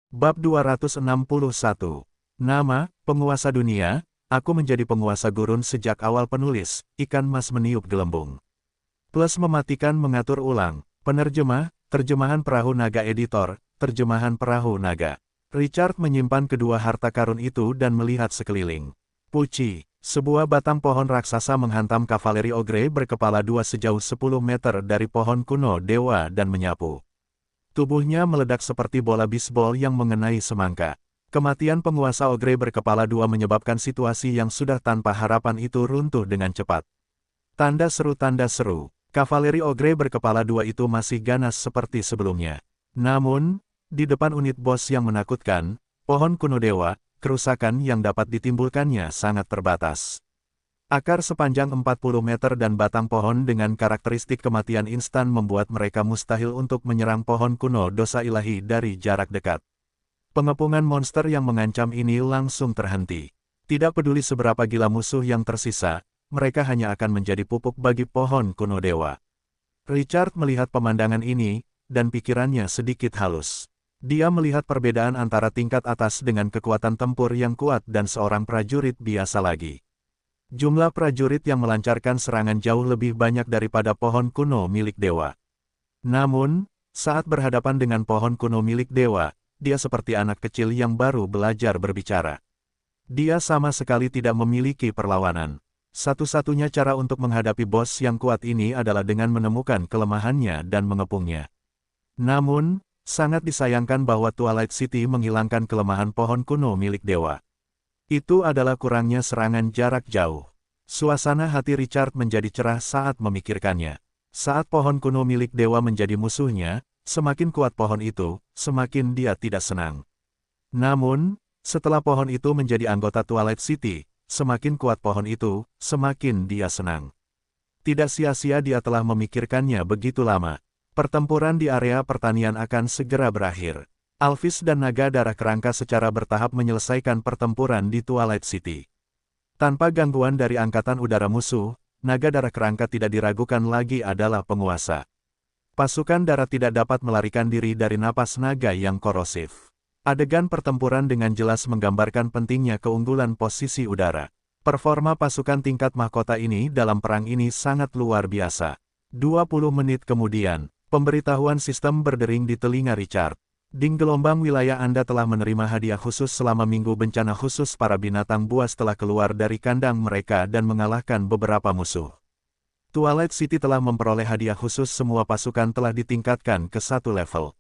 Bab 261. Nama, penguasa dunia, aku menjadi penguasa gurun sejak awal penulis, ikan mas meniup gelembung. Plus mematikan mengatur ulang, penerjemah, terjemahan perahu naga editor, terjemahan perahu naga. Richard menyimpan kedua harta karun itu dan melihat sekeliling. Puci, sebuah batang pohon raksasa menghantam kavaleri ogre berkepala dua sejauh 10 meter dari pohon kuno dewa dan menyapu. Tubuhnya meledak seperti bola bisbol yang mengenai semangka. Kematian penguasa ogre berkepala dua menyebabkan situasi yang sudah tanpa harapan itu runtuh dengan cepat. Tanda seru, kavaleri ogre berkepala dua itu masih ganas seperti sebelumnya. Namun, di depan unit bos yang menakutkan, pohon kuno dewa, kerusakan yang dapat ditimbulkannya sangat terbatas. Akar sepanjang 40 meter dan batang pohon dengan karakteristik kematian instan membuat mereka mustahil untuk menyerang pohon kuno dosa ilahi dari jarak dekat. Pengepungan monster yang mengancam ini langsung terhenti. Tidak peduli seberapa gila musuh yang tersisa, mereka hanya akan menjadi pupuk bagi pohon kuno dewa. Richard melihat pemandangan ini, dan pikirannya sedikit halus. Dia melihat perbedaan antara tingkat atas dengan kekuatan tempur yang kuat dan seorang prajurit biasa lagi. Jumlah prajurit yang melancarkan serangan jauh lebih banyak daripada pohon kuno milik dewa. Namun, saat berhadapan dengan pohon kuno milik dewa, dia seperti anak kecil yang baru belajar berbicara. Dia sama sekali tidak memiliki perlawanan. Satu-satunya cara untuk menghadapi bos yang kuat ini adalah dengan menemukan kelemahannya dan mengepungnya. Namun, sangat disayangkan bahwa Twilight City menghilangkan kelemahan pohon kuno milik dewa. Itu adalah kurangnya serangan jarak jauh. Suasana hati Richard menjadi cerah saat memikirkannya. Saat pohon kuno milik dewa menjadi musuhnya, semakin kuat pohon itu, semakin dia tidak senang. Namun, setelah pohon itu menjadi anggota Twilight City, semakin kuat pohon itu, semakin dia senang. Tidak sia-sia dia telah memikirkannya begitu lama. Pertempuran di area pertanian akan segera berakhir. Alphys dan naga darah kerangka secara bertahap menyelesaikan pertempuran di Twilight City. Tanpa gangguan dari angkatan udara musuh, naga darah kerangka tidak diragukan lagi adalah penguasa. Pasukan darat tidak dapat melarikan diri dari napas naga yang korosif. Adegan pertempuran dengan jelas menggambarkan pentingnya keunggulan posisi udara. Performa pasukan tingkat mahkota ini dalam perang ini sangat luar biasa. 20 menit kemudian, pemberitahuan sistem berdering di telinga Richard. Ding gelombang wilayah Anda telah menerima hadiah khusus selama minggu bencana khusus para binatang buas telah keluar dari kandang mereka dan mengalahkan beberapa musuh. Twilight City telah memperoleh hadiah khusus semua pasukan telah ditingkatkan ke 1 level.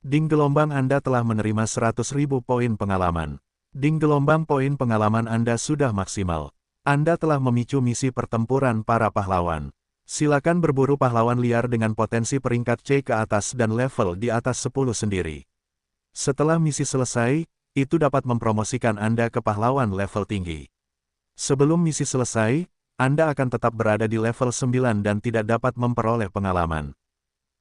Ding gelombang Anda telah menerima 100.000 poin pengalaman. Ding gelombang poin pengalaman Anda sudah maksimal. Anda telah memicu misi pertempuran para pahlawan. Silakan berburu pahlawan liar dengan potensi peringkat C ke atas dan level di atas 10 sendiri. Setelah misi selesai, itu dapat mempromosikan Anda ke pahlawan level tinggi. Sebelum misi selesai, Anda akan tetap berada di level 9 dan tidak dapat memperoleh pengalaman.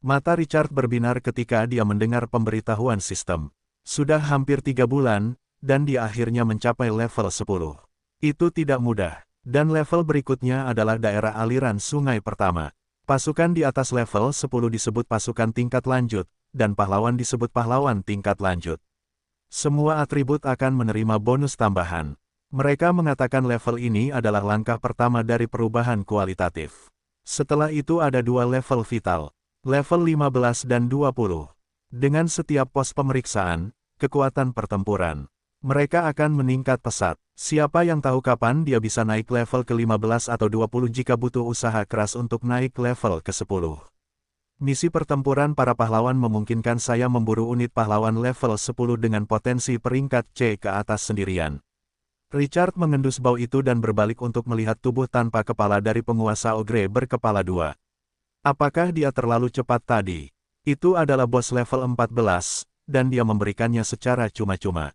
Mata Richard berbinar ketika dia mendengar pemberitahuan sistem. Sudah hampir 3 bulan, dan dia akhirnya mencapai level 10. Itu tidak mudah. Dan level berikutnya adalah daerah aliran sungai pertama. Pasukan di atas level 10 disebut pasukan tingkat lanjut, dan pahlawan disebut pahlawan tingkat lanjut. Semua atribut akan menerima bonus tambahan. Mereka mengatakan level ini adalah langkah pertama dari perubahan kualitatif. Setelah itu ada 2 level vital, level 15 dan 20. Dengan setiap pos pemeriksaan, kekuatan pertempuran, mereka akan meningkat pesat. Siapa yang tahu kapan dia bisa naik level ke-15 atau 20 jika butuh usaha keras untuk naik level ke-10. Misi pertempuran para pahlawan memungkinkan saya memburu unit pahlawan level 10 dengan potensi peringkat C ke atas sendirian. Richard mengendus bau itu dan berbalik untuk melihat tubuh tanpa kepala dari penguasa ogre berkepala dua. Apakah dia terlalu cepat tadi? Itu adalah bos level 14, dan dia memberikannya secara cuma-cuma.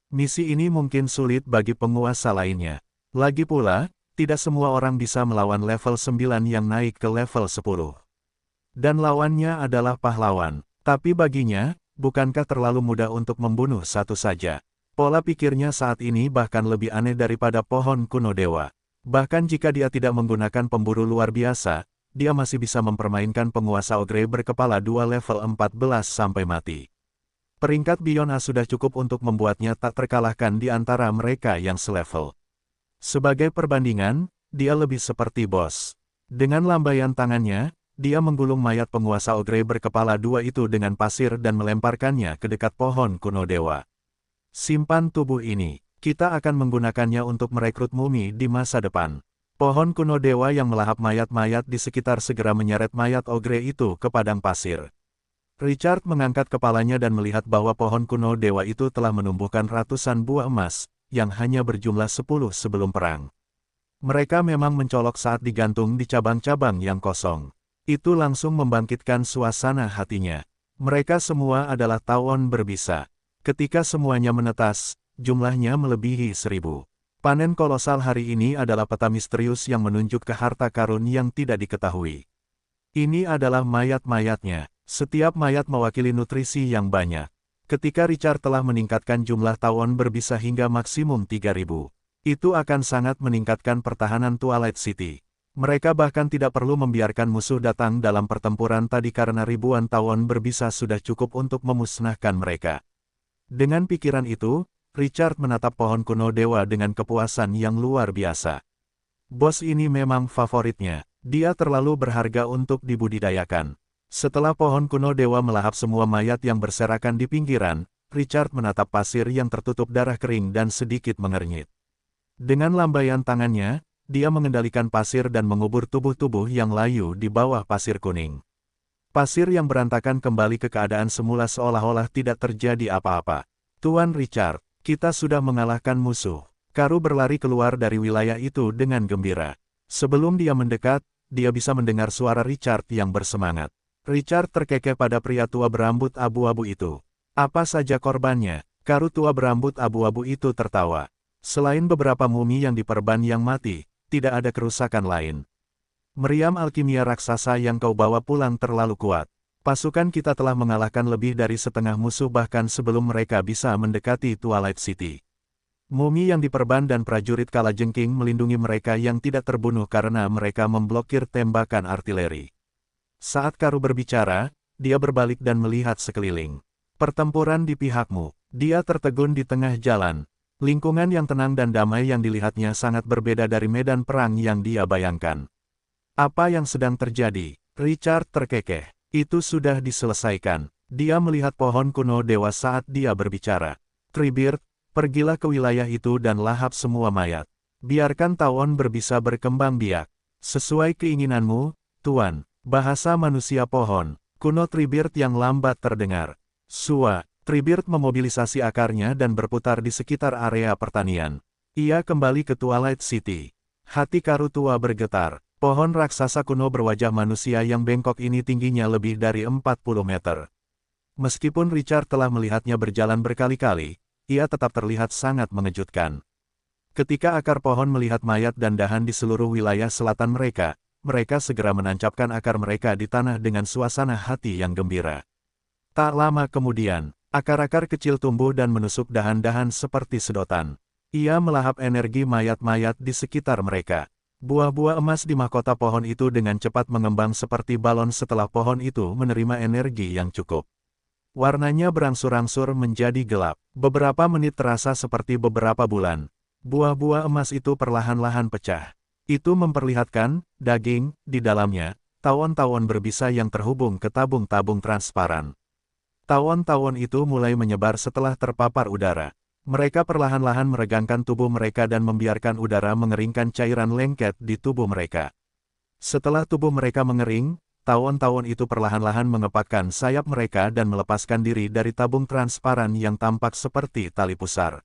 Misi ini mungkin sulit bagi penguasa lainnya. Lagi pula, tidak semua orang bisa melawan level 9 yang naik ke level 10. Dan lawannya adalah pahlawan. Tapi baginya, bukankah terlalu mudah untuk membunuh satu saja? Pola pikirnya saat ini bahkan lebih aneh daripada pohon kuno dewa. Bahkan jika dia tidak menggunakan pemburu luar biasa, dia masih bisa mempermainkan penguasa ogre berkepala dua level 14 sampai mati. Peringkat Beyond A sudah cukup untuk membuatnya tak terkalahkan di antara mereka yang selevel. Sebagai perbandingan, dia lebih seperti bos. Dengan lambaian tangannya, dia menggulung mayat penguasa Ogre berkepala dua itu dengan pasir dan melemparkannya ke dekat pohon kuno dewa. Simpan tubuh ini, kita akan menggunakannya untuk merekrut mumi di masa depan. Pohon kuno dewa yang melahap mayat-mayat di sekitar segera menyeret mayat Ogre itu ke padang pasir. Richard mengangkat kepalanya dan melihat bahwa pohon kuno dewa itu telah menumbuhkan ratusan buah emas, yang hanya berjumlah 10 sebelum perang. Mereka memang mencolok saat digantung di cabang-cabang yang kosong. Itu langsung membangkitkan suasana hatinya. Mereka semua adalah tawon berbisa. Ketika semuanya menetas, jumlahnya melebihi 1000. Panen kolosal hari ini adalah peta misterius yang menunjuk ke harta karun yang tidak diketahui. Ini adalah mayat-mayatnya. Setiap mayat mewakili nutrisi yang banyak. Ketika Richard telah meningkatkan jumlah tawon berbisa hingga maksimum 3000, itu akan sangat meningkatkan pertahanan Twilight City. Mereka bahkan tidak perlu membiarkan musuh datang dalam pertempuran tadi karena ribuan tawon berbisa sudah cukup untuk memusnahkan mereka. Dengan pikiran itu, Richard menatap pohon kuno dewa dengan kepuasan yang luar biasa. Bos ini memang favoritnya. Dia terlalu berharga untuk dibudidayakan. Setelah pohon kuno dewa melahap semua mayat yang berserakan di pinggiran, Richard menatap pasir yang tertutup darah kering dan sedikit mengernyit. Dengan lambaian tangannya, dia mengendalikan pasir dan mengubur tubuh-tubuh yang layu di bawah pasir kuning. Pasir yang berantakan kembali ke keadaan semula seolah-olah tidak terjadi apa-apa. Tuan Richard, kita sudah mengalahkan musuh. Karu berlari keluar dari wilayah itu dengan gembira. Sebelum dia mendekat, dia bisa mendengar suara Richard yang bersemangat. Richard terkekeh pada pria tua berambut abu-abu itu. Apa saja korbannya? Karu tua berambut abu-abu itu tertawa. Selain beberapa mumi yang diperban yang mati, tidak ada kerusakan lain. Meriam alkimia raksasa yang kau bawa pulang terlalu kuat. Pasukan kita telah mengalahkan lebih dari setengah musuh bahkan sebelum mereka bisa mendekati Twilight City. Mumi yang diperban dan prajurit kalajengking melindungi mereka yang tidak terbunuh karena mereka memblokir tembakan artileri. Saat Karu berbicara, dia berbalik dan melihat sekeliling. Pertempuran di pihakmu. Dia tertegun di tengah jalan. Lingkungan yang tenang dan damai yang dilihatnya sangat berbeda dari medan perang yang dia bayangkan. Apa yang sedang terjadi? Richard terkekeh. Itu sudah diselesaikan. Dia melihat pohon kuno dewa saat dia berbicara. Treebeard, pergilah ke wilayah itu dan lahap semua mayat. Biarkan tawon berbisa berkembang biak. Sesuai keinginanmu, Tuan. Bahasa manusia pohon. Kuno Treebeard yang lambat terdengar. Sua, Treebeard memobilisasi akarnya dan berputar di sekitar area pertanian. Ia kembali ke Twilight City. Hati Karu tua bergetar. Pohon raksasa kuno berwajah manusia yang bengkok ini tingginya lebih dari 40 meter. Meskipun Richard telah melihatnya berjalan berkali-kali, ia tetap terlihat sangat mengejutkan. Ketika akar pohon melihat mayat dan dahan di seluruh wilayah selatan mereka segera menancapkan akar mereka di tanah dengan suasana hati yang gembira. Tak lama kemudian, akar-akar kecil tumbuh dan menusuk dahan-dahan seperti sedotan. Ia melahap energi mayat-mayat di sekitar mereka. Buah-buah emas di mahkota pohon itu dengan cepat mengembang seperti balon setelah pohon itu menerima energi yang cukup. Warnanya berangsur-angsur menjadi gelap. Beberapa menit terasa seperti beberapa bulan. Buah-buah emas itu perlahan-lahan pecah. Itu memperlihatkan, daging, di dalamnya, tawon-tawon berbisa yang terhubung ke tabung-tabung transparan. Tawon-tawon itu mulai menyebar setelah terpapar udara. Mereka perlahan-lahan meregangkan tubuh mereka dan membiarkan udara mengeringkan cairan lengket di tubuh mereka. Setelah tubuh mereka mengering, tawon-tawon itu perlahan-lahan mengepakkan sayap mereka dan melepaskan diri dari tabung transparan yang tampak seperti tali pusar.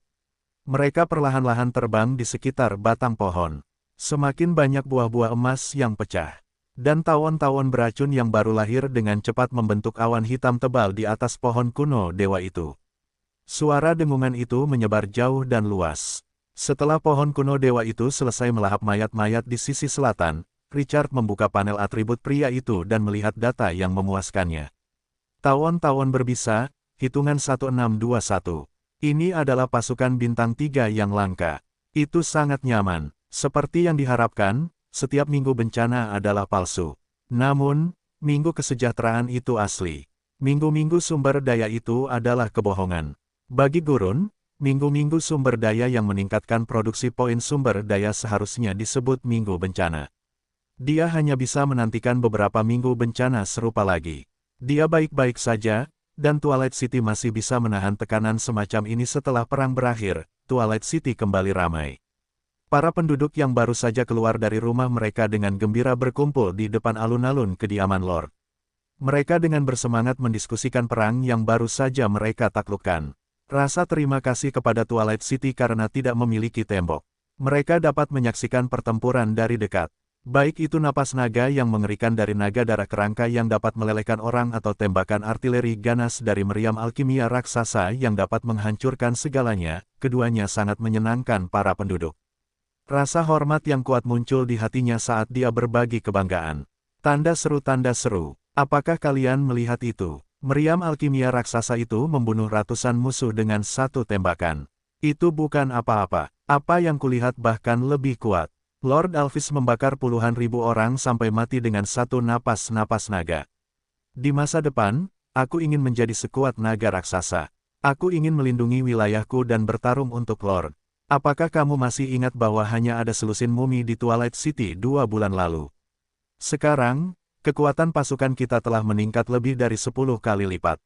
Mereka perlahan-lahan terbang di sekitar batang pohon. Semakin banyak buah-buah emas yang pecah. Dan tawon-tawon beracun yang baru lahir dengan cepat membentuk awan hitam tebal di atas pohon kuno dewa itu. Suara dengungan itu menyebar jauh dan luas. Setelah pohon kuno dewa itu selesai melahap mayat-mayat di sisi selatan, Richard membuka panel atribut pria itu dan melihat data yang memuaskannya. Tawon-tawon berbisa, hitungan 1621. Ini adalah pasukan bintang 3 yang langka. Itu sangat nyaman. Seperti yang diharapkan, setiap minggu bencana adalah palsu. Namun, minggu kesejahteraan itu asli. Minggu-minggu sumber daya itu adalah kebohongan. Bagi gurun, minggu-minggu sumber daya yang meningkatkan produksi poin sumber daya seharusnya disebut minggu bencana. Dia hanya bisa menantikan beberapa minggu bencana serupa lagi. Dia baik-baik saja, dan Twilight City masih bisa menahan tekanan semacam ini setelah perang berakhir. Twilight City kembali ramai. Para penduduk yang baru saja keluar dari rumah mereka dengan gembira berkumpul di depan alun-alun kediaman Lord. Mereka dengan bersemangat mendiskusikan perang yang baru saja mereka taklukkan. Rasa terima kasih kepada Twilight City karena tidak memiliki tembok. Mereka dapat menyaksikan pertempuran dari dekat. Baik itu napas naga yang mengerikan dari naga darah kerangka yang dapat melelehkan orang atau tembakan artileri ganas dari meriam alkimia raksasa yang dapat menghancurkan segalanya, keduanya sangat menyenangkan para penduduk. Rasa hormat yang kuat muncul di hatinya saat dia berbagi kebanggaan. Tanda seru, apakah kalian melihat itu? Meriam alkimia raksasa itu membunuh ratusan musuh dengan satu tembakan. Itu bukan apa-apa, apa yang kulihat bahkan lebih kuat. Lord Alphys membakar puluhan ribu orang sampai mati dengan satu napas-napas naga. Di masa depan, aku ingin menjadi sekuat naga raksasa. Aku ingin melindungi wilayahku dan bertarung untuk Lord. Apakah kamu masih ingat bahwa hanya ada selusin mumi di Twilight City 2 bulan lalu? Sekarang, kekuatan pasukan kita telah meningkat lebih dari 10 kali lipat.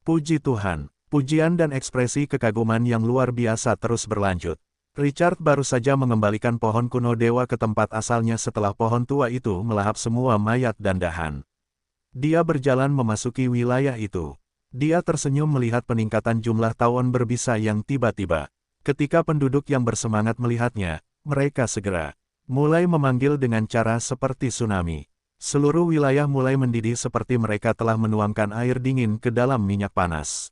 Puji Tuhan, pujian dan ekspresi kekaguman yang luar biasa terus berlanjut. Richard baru saja mengembalikan pohon kuno dewa ke tempat asalnya setelah pohon tua itu melahap semua mayat dan dahan. Dia berjalan memasuki wilayah itu. Dia tersenyum melihat peningkatan jumlah tawon berbisa yang tiba-tiba. Ketika penduduk yang bersemangat melihatnya, mereka segera mulai memanggil dengan cara seperti tsunami. Seluruh wilayah mulai mendidih seperti mereka telah menuangkan air dingin ke dalam minyak panas.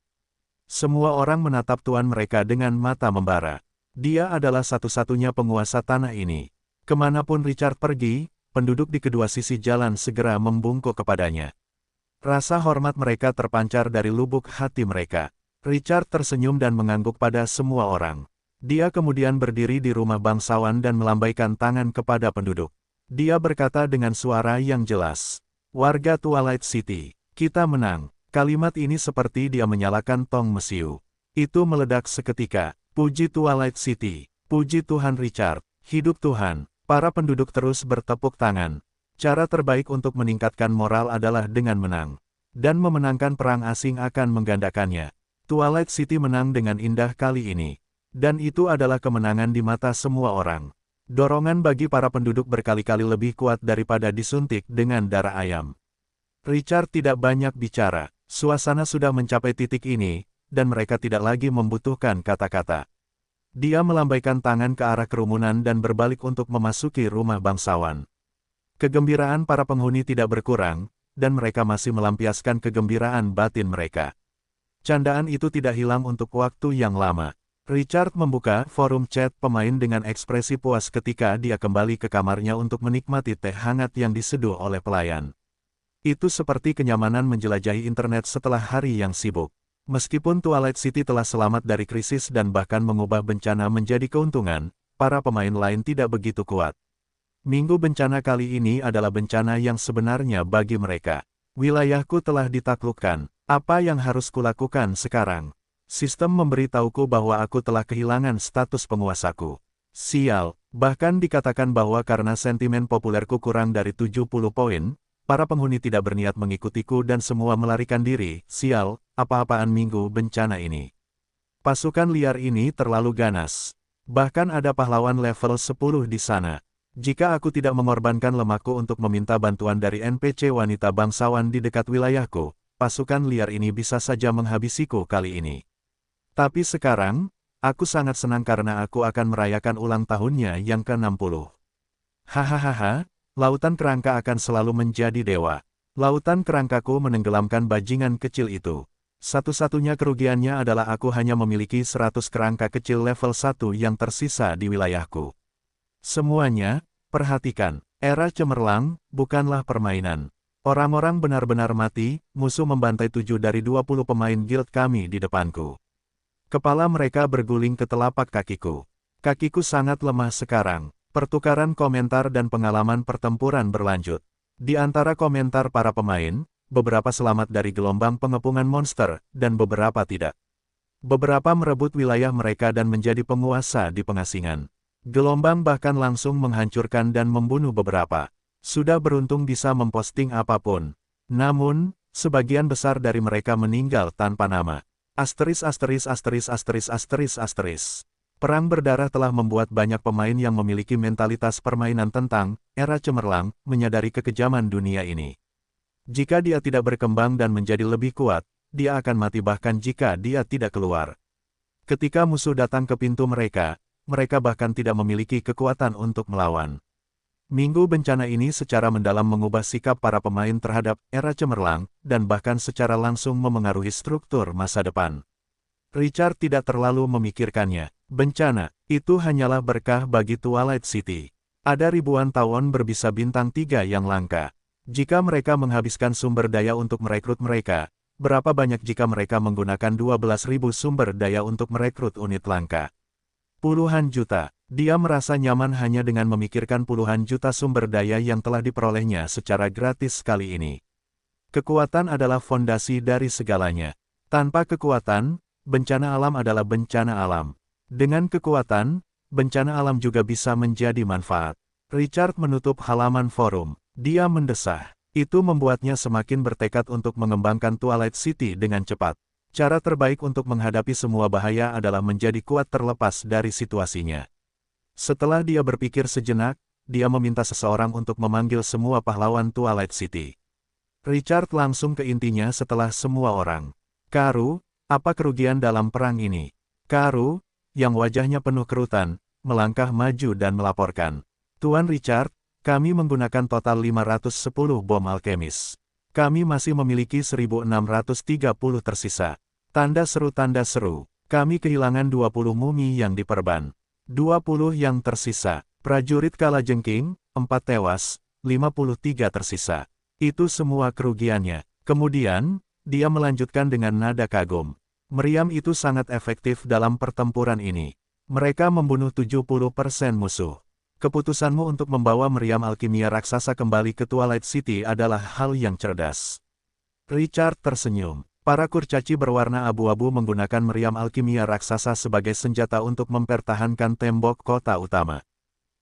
Semua orang menatap tuan mereka dengan mata membara. Dia adalah satu-satunya penguasa tanah ini. Kemanapun Richard pergi, penduduk di kedua sisi jalan segera membungkuk kepadanya. Rasa hormat mereka terpancar dari lubuk hati mereka. Richard tersenyum dan mengangguk pada semua orang. Dia kemudian berdiri di rumah bangsawan dan melambaikan tangan kepada penduduk. Dia berkata dengan suara yang jelas, "Warga Twilight City, kita menang." Kalimat ini seperti dia menyalakan tong mesiu. Itu meledak seketika. Puji Twilight City, puji Tuhan Richard, hidup Tuhan. Para penduduk terus bertepuk tangan. Cara terbaik untuk meningkatkan moral adalah dengan menang. Dan memenangkan perang asing akan menggandakannya. Twilight City menang dengan indah kali ini. Dan itu adalah kemenangan di mata semua orang. Dorongan bagi para penduduk berkali-kali lebih kuat daripada disuntik dengan darah ayam. Richard tidak banyak bicara. Suasana sudah mencapai titik ini, dan mereka tidak lagi membutuhkan kata-kata. Dia melambaikan tangan ke arah kerumunan dan berbalik untuk memasuki rumah bangsawan. Kegembiraan para penghuni tidak berkurang, dan mereka masih melampiaskan kegembiraan batin mereka. Candaan itu tidak hilang untuk waktu yang lama. Richard membuka forum chat pemain dengan ekspresi puas ketika dia kembali ke kamarnya untuk menikmati teh hangat yang diseduh oleh pelayan. Itu seperti kenyamanan menjelajahi internet setelah hari yang sibuk. Meskipun Twilight City telah selamat dari krisis dan bahkan mengubah bencana menjadi keuntungan, para pemain lain tidak begitu kuat. Minggu bencana kali ini adalah bencana yang sebenarnya bagi mereka. Wilayahku telah ditaklukkan. Apa yang harus kulakukan sekarang? Sistem memberitahuku bahwa aku telah kehilangan status penguasaku. Sial, bahkan dikatakan bahwa karena sentimen populerku kurang dari 70 poin, para penghuni tidak berniat mengikutiku dan semua melarikan diri. Sial, apa-apaan minggu bencana ini. Pasukan liar ini terlalu ganas. Bahkan ada pahlawan level 10 di sana. Jika aku tidak mengorbankan lemakku untuk meminta bantuan dari NPC wanita bangsawan di dekat wilayahku, pasukan liar ini bisa saja menghabisiku kali ini. Tapi sekarang, aku sangat senang karena aku akan merayakan ulang tahunnya yang ke-60. Hahaha, lautan kerangka akan selalu menjadi dewa. Lautan kerangkaku menenggelamkan bajingan kecil itu. Satu-satunya kerugiannya adalah aku hanya memiliki 100 kerangka kecil level 1 yang tersisa di wilayahku. Semuanya, perhatikan, era cemerlang, bukanlah permainan. Orang-orang benar-benar mati, musuh membantai 7 dari 20 pemain guild kami di depanku. Kepala mereka berguling ke telapak kakiku. Kakiku sangat lemah sekarang. Pertukaran komentar dan pengalaman pertempuran berlanjut. Di antara komentar para pemain, beberapa selamat dari gelombang pengepungan monster, dan beberapa tidak. Beberapa merebut wilayah mereka dan menjadi penguasa di pengasingan. Gelombang bahkan langsung menghancurkan dan membunuh beberapa. Sudah beruntung bisa memposting apapun. Namun, sebagian besar dari mereka meninggal tanpa nama. Asteris asteris asteris asteris asteris asteris. Perang berdarah telah membuat banyak pemain yang memiliki mentalitas permainan tentang era cemerlang menyadari kekejaman dunia ini. Jika dia tidak berkembang dan menjadi lebih kuat, dia akan mati bahkan jika dia tidak keluar. Ketika musuh datang ke pintu mereka bahkan tidak memiliki kekuatan untuk melawan. Minggu bencana ini secara mendalam mengubah sikap para pemain terhadap era cemerlang, dan bahkan secara langsung memengaruhi struktur masa depan. Richard tidak terlalu memikirkannya. Bencana, itu hanyalah berkah bagi Twilight City. Ada ribuan tawon berbisa bintang 3 yang langka. Jika mereka menghabiskan sumber daya untuk merekrut mereka, berapa banyak jika mereka menggunakan 12.000 sumber daya untuk merekrut unit langka? Puluhan juta. Dia merasa nyaman hanya dengan memikirkan puluhan juta sumber daya yang telah diperolehnya secara gratis kali ini. Kekuatan adalah fondasi dari segalanya. Tanpa kekuatan, bencana alam adalah bencana alam. Dengan kekuatan, bencana alam juga bisa menjadi manfaat. Richard menutup halaman forum. Dia mendesah. Itu membuatnya semakin bertekad untuk mengembangkan Twilight City dengan cepat. Cara terbaik untuk menghadapi semua bahaya adalah menjadi kuat terlepas dari situasinya. Setelah dia berpikir sejenak, dia meminta seseorang untuk memanggil semua pahlawan Twilight City. Richard langsung ke intinya setelah semua orang. Karu, apa kerugian dalam perang ini? Karu, yang wajahnya penuh kerutan, melangkah maju dan melaporkan. Tuan Richard, kami menggunakan total 510 bom alkemis. Kami masih memiliki 1630 tersisa. Tanda seru, kami kehilangan 20 mumi yang diperban. 20 yang tersisa. Prajurit kalajengking, 4 tewas, 53 tersisa. Itu semua kerugiannya. Kemudian, dia melanjutkan dengan nada kagum. Meriam itu sangat efektif dalam pertempuran ini. Mereka membunuh 70% musuh. Keputusanmu untuk membawa meriam alkimia raksasa kembali ke Twilight City adalah hal yang cerdas. Richard tersenyum. Para kurcaci berwarna abu-abu menggunakan meriam alkimia raksasa sebagai senjata untuk mempertahankan tembok kota utama.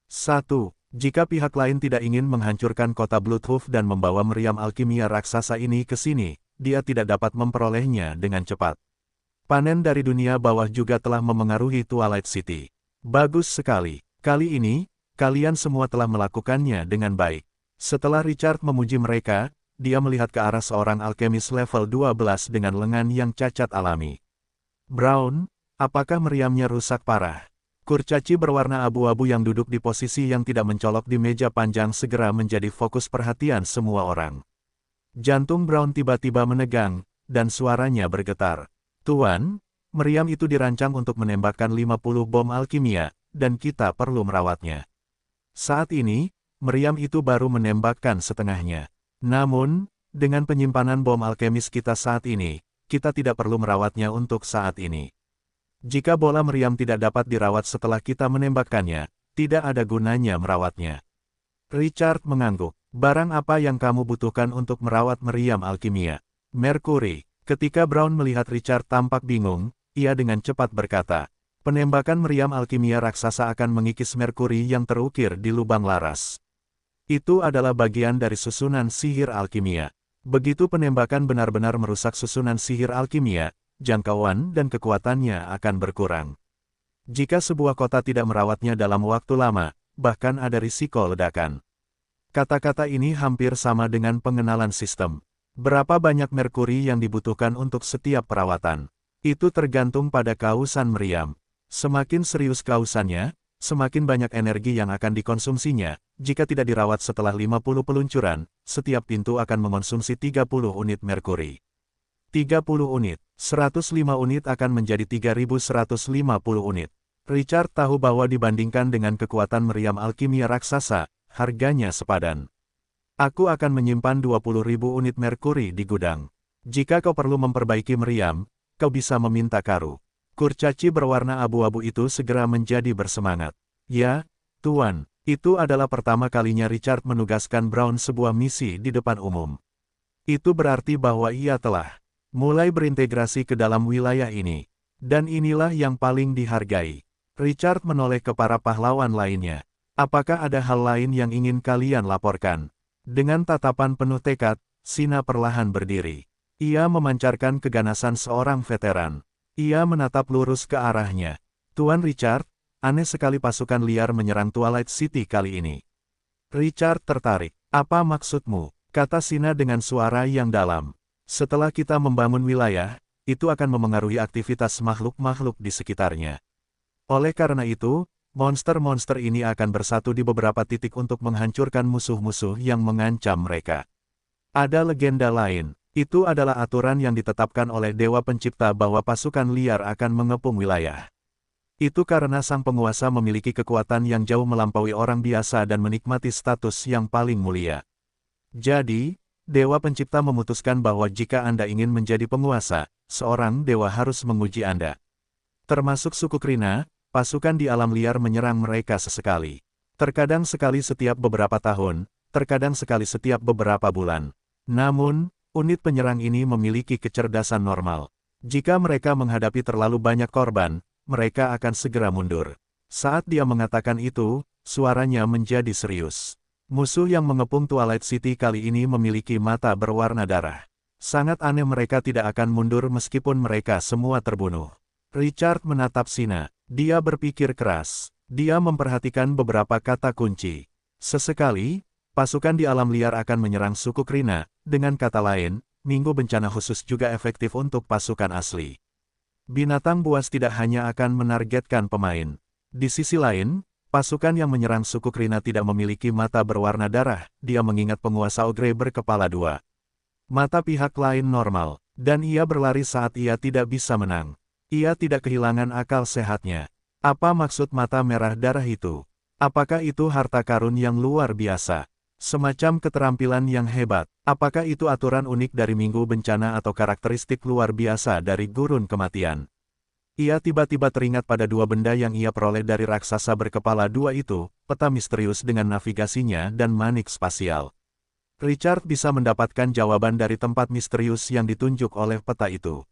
1. Jika pihak lain tidak ingin menghancurkan kota Bloodhoof dan membawa meriam alkimia raksasa ini ke sini, dia tidak dapat memperolehnya dengan cepat. Panen dari dunia bawah juga telah memengaruhi Twilight City. Bagus sekali. Kali ini, kalian semua telah melakukannya dengan baik. Setelah Richard memuji mereka, dia melihat ke arah seorang alkemis level 12 dengan lengan yang cacat alami. Brown, apakah meriamnya rusak parah? Kurcaci berwarna abu-abu yang duduk di posisi yang tidak mencolok di meja panjang segera menjadi fokus perhatian semua orang. Jantung Brown tiba-tiba menegang, dan suaranya bergetar. Tuan, meriam itu dirancang untuk menembakkan 50 bom alkimia, dan kita perlu merawatnya. Saat ini, meriam itu baru menembakkan setengahnya. Namun, dengan penyimpanan bom alkemis kita saat ini, kita tidak perlu merawatnya untuk saat ini. Jika bola meriam tidak dapat dirawat setelah kita menembakkannya, tidak ada gunanya merawatnya. Richard mengangguk. Barang apa yang kamu butuhkan untuk merawat meriam alkimia? Mercury. Ketika Brown melihat Richard tampak bingung, ia dengan cepat berkata, penembakan meriam alkimia raksasa akan mengikis merkuri yang terukir di lubang laras. Itu adalah bagian dari susunan sihir alkimia. Begitu penembakan benar-benar merusak susunan sihir alkimia, jangkauan dan kekuatannya akan berkurang. Jika sebuah kota tidak merawatnya dalam waktu lama, bahkan ada risiko ledakan. Kata-kata ini hampir sama dengan pengenalan sistem. Berapa banyak merkuri yang dibutuhkan untuk setiap perawatan? Itu tergantung pada kausan meriam. Semakin serius kausannya, semakin banyak energi yang akan dikonsumsinya. Jika tidak dirawat setelah 50 peluncuran, setiap pintu akan mengonsumsi 30 unit merkuri. 30 unit, 105 unit akan menjadi 3150 unit. Richard tahu bahwa dibandingkan dengan kekuatan meriam alkimia raksasa, harganya sepadan. Aku akan menyimpan 20.000 unit merkuri di gudang. Jika kau perlu memperbaiki meriam, kau bisa meminta Karu. Kurcaci berwarna abu-abu itu segera menjadi bersemangat. Ya, Tuan, itu adalah pertama kalinya Richard menugaskan Brown sebuah misi di depan umum. Itu berarti bahwa ia telah mulai berintegrasi ke dalam wilayah ini. Dan inilah yang paling dihargai. Richard menoleh ke para pahlawan lainnya. Apakah ada hal lain yang ingin kalian laporkan? Dengan tatapan penuh tekad, Sina perlahan berdiri. Ia memancarkan keganasan seorang veteran. Ia menatap lurus ke arahnya. Tuan Richard, aneh sekali pasukan liar menyerang Twilight City kali ini. Richard tertarik. Apa maksudmu? Kata Sina dengan suara yang dalam. Setelah kita membangun wilayah, itu akan memengaruhi aktivitas makhluk-makhluk di sekitarnya. Oleh karena itu, monster-monster ini akan bersatu di beberapa titik untuk menghancurkan musuh-musuh yang mengancam mereka. Ada legenda lain, itu adalah aturan yang ditetapkan oleh Dewa Pencipta bahwa pasukan liar akan mengepung wilayah. Itu karena sang penguasa memiliki kekuatan yang jauh melampaui orang biasa dan menikmati status yang paling mulia. Jadi, Dewa Pencipta memutuskan bahwa jika Anda ingin menjadi penguasa, seorang dewa harus menguji Anda. Termasuk suku Krina, pasukan di alam liar menyerang mereka sesekali. Terkadang sekali setiap beberapa tahun, terkadang sekali setiap beberapa bulan. Namun, unit penyerang ini memiliki kecerdasan normal. Jika mereka menghadapi terlalu banyak korban, mereka akan segera mundur. Saat dia mengatakan itu, suaranya menjadi serius. Musuh yang mengepung Twilight City kali ini memiliki mata berwarna darah. Sangat aneh mereka tidak akan mundur meskipun mereka semua terbunuh. Richard menatap Sina. Dia berpikir keras. Dia memperhatikan beberapa kata kunci. Sesekali, pasukan di alam liar akan menyerang suku Krina. Dengan kata lain, minggu bencana khusus juga efektif untuk pasukan asli. Binatang buas tidak hanya akan menargetkan pemain. Di sisi lain, pasukan yang menyerang suku Krina tidak memiliki mata berwarna darah. Dia mengingat penguasa Ogre berkepala dua. Mata pihak lain normal, dan ia berlari saat ia tidak bisa menang. Ia tidak kehilangan akal sehatnya. Apa maksud mata merah darah itu? Apakah itu harta karun yang luar biasa? Semacam keterampilan yang hebat. Apakah itu aturan unik dari minggu bencana atau karakteristik luar biasa dari gurun kematian? Ia tiba-tiba teringat pada dua benda yang ia peroleh dari raksasa berkepala dua itu, peta misterius dengan navigasinya dan manik spasial. Richard bisa mendapatkan jawaban dari tempat misterius yang ditunjuk oleh peta itu.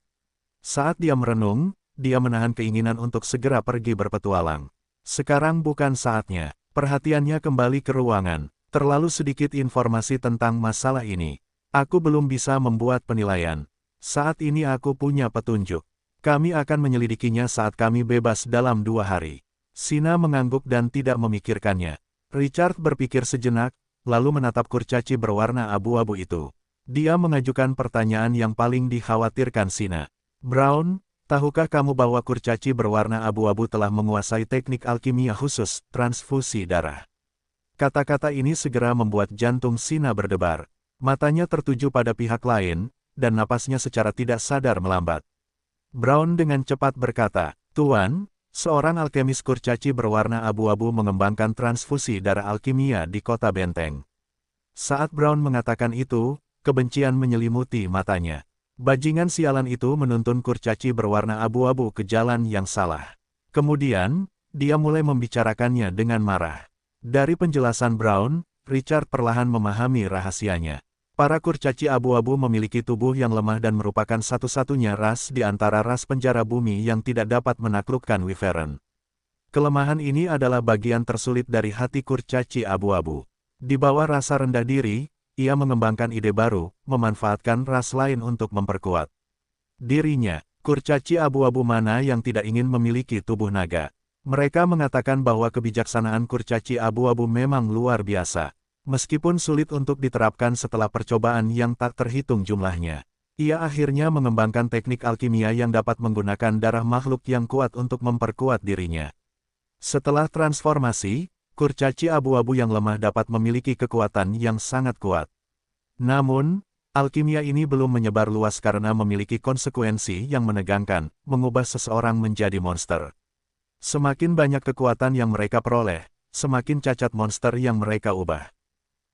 Saat dia merenung, dia menahan keinginan untuk segera pergi berpetualang. Sekarang bukan saatnya. Perhatiannya kembali ke ruangan. Terlalu sedikit informasi tentang masalah ini. Aku belum bisa membuat penilaian. Saat ini aku punya petunjuk. Kami akan menyelidikinya saat kami bebas dalam 2 hari. Sina mengangguk dan tidak memikirkannya. Richard berpikir sejenak, lalu menatap kurcaci berwarna abu-abu itu. Dia mengajukan pertanyaan yang paling dikhawatirkan Sina. Brown, tahukah kamu bahwa kurcaci berwarna abu-abu telah menguasai teknik alkimia khusus, transfusi darah? Kata-kata ini segera membuat jantung Sina berdebar. Matanya tertuju pada pihak lain, dan napasnya secara tidak sadar melambat. Brown dengan cepat berkata, Tuan, seorang alkemis kurcaci berwarna abu-abu mengembangkan transfusi darah alkimia di kota Benteng. Saat Brown mengatakan itu, kebencian menyelimuti matanya. Bajingan sialan itu menuntun kurcaci berwarna abu-abu ke jalan yang salah. Kemudian, dia mulai membicarakannya dengan marah. Dari penjelasan Brown, Richard perlahan memahami rahasianya. Para kurcaci abu-abu memiliki tubuh yang lemah dan merupakan satu-satunya ras di antara ras penjara bumi yang tidak dapat menaklukkan Wyvern. Kelemahan ini adalah bagian tersulit dari hati kurcaci abu-abu. Di bawah rasa rendah diri, ia mengembangkan ide baru, memanfaatkan ras lain untuk memperkuat dirinya. Kurcaci abu-abu mana yang tidak ingin memiliki tubuh naga? Mereka mengatakan bahwa kebijaksanaan kurcaci abu-abu memang luar biasa. Meskipun sulit untuk diterapkan setelah percobaan yang tak terhitung jumlahnya. Ia akhirnya mengembangkan teknik alkimia yang dapat menggunakan darah makhluk yang kuat untuk memperkuat dirinya. Setelah transformasi, kurcaci abu-abu yang lemah dapat memiliki kekuatan yang sangat kuat. Namun, alkimia ini belum menyebar luas karena memiliki konsekuensi yang menegangkan, mengubah seseorang menjadi monster. Semakin banyak kekuatan yang mereka peroleh, semakin cacat monster yang mereka ubah.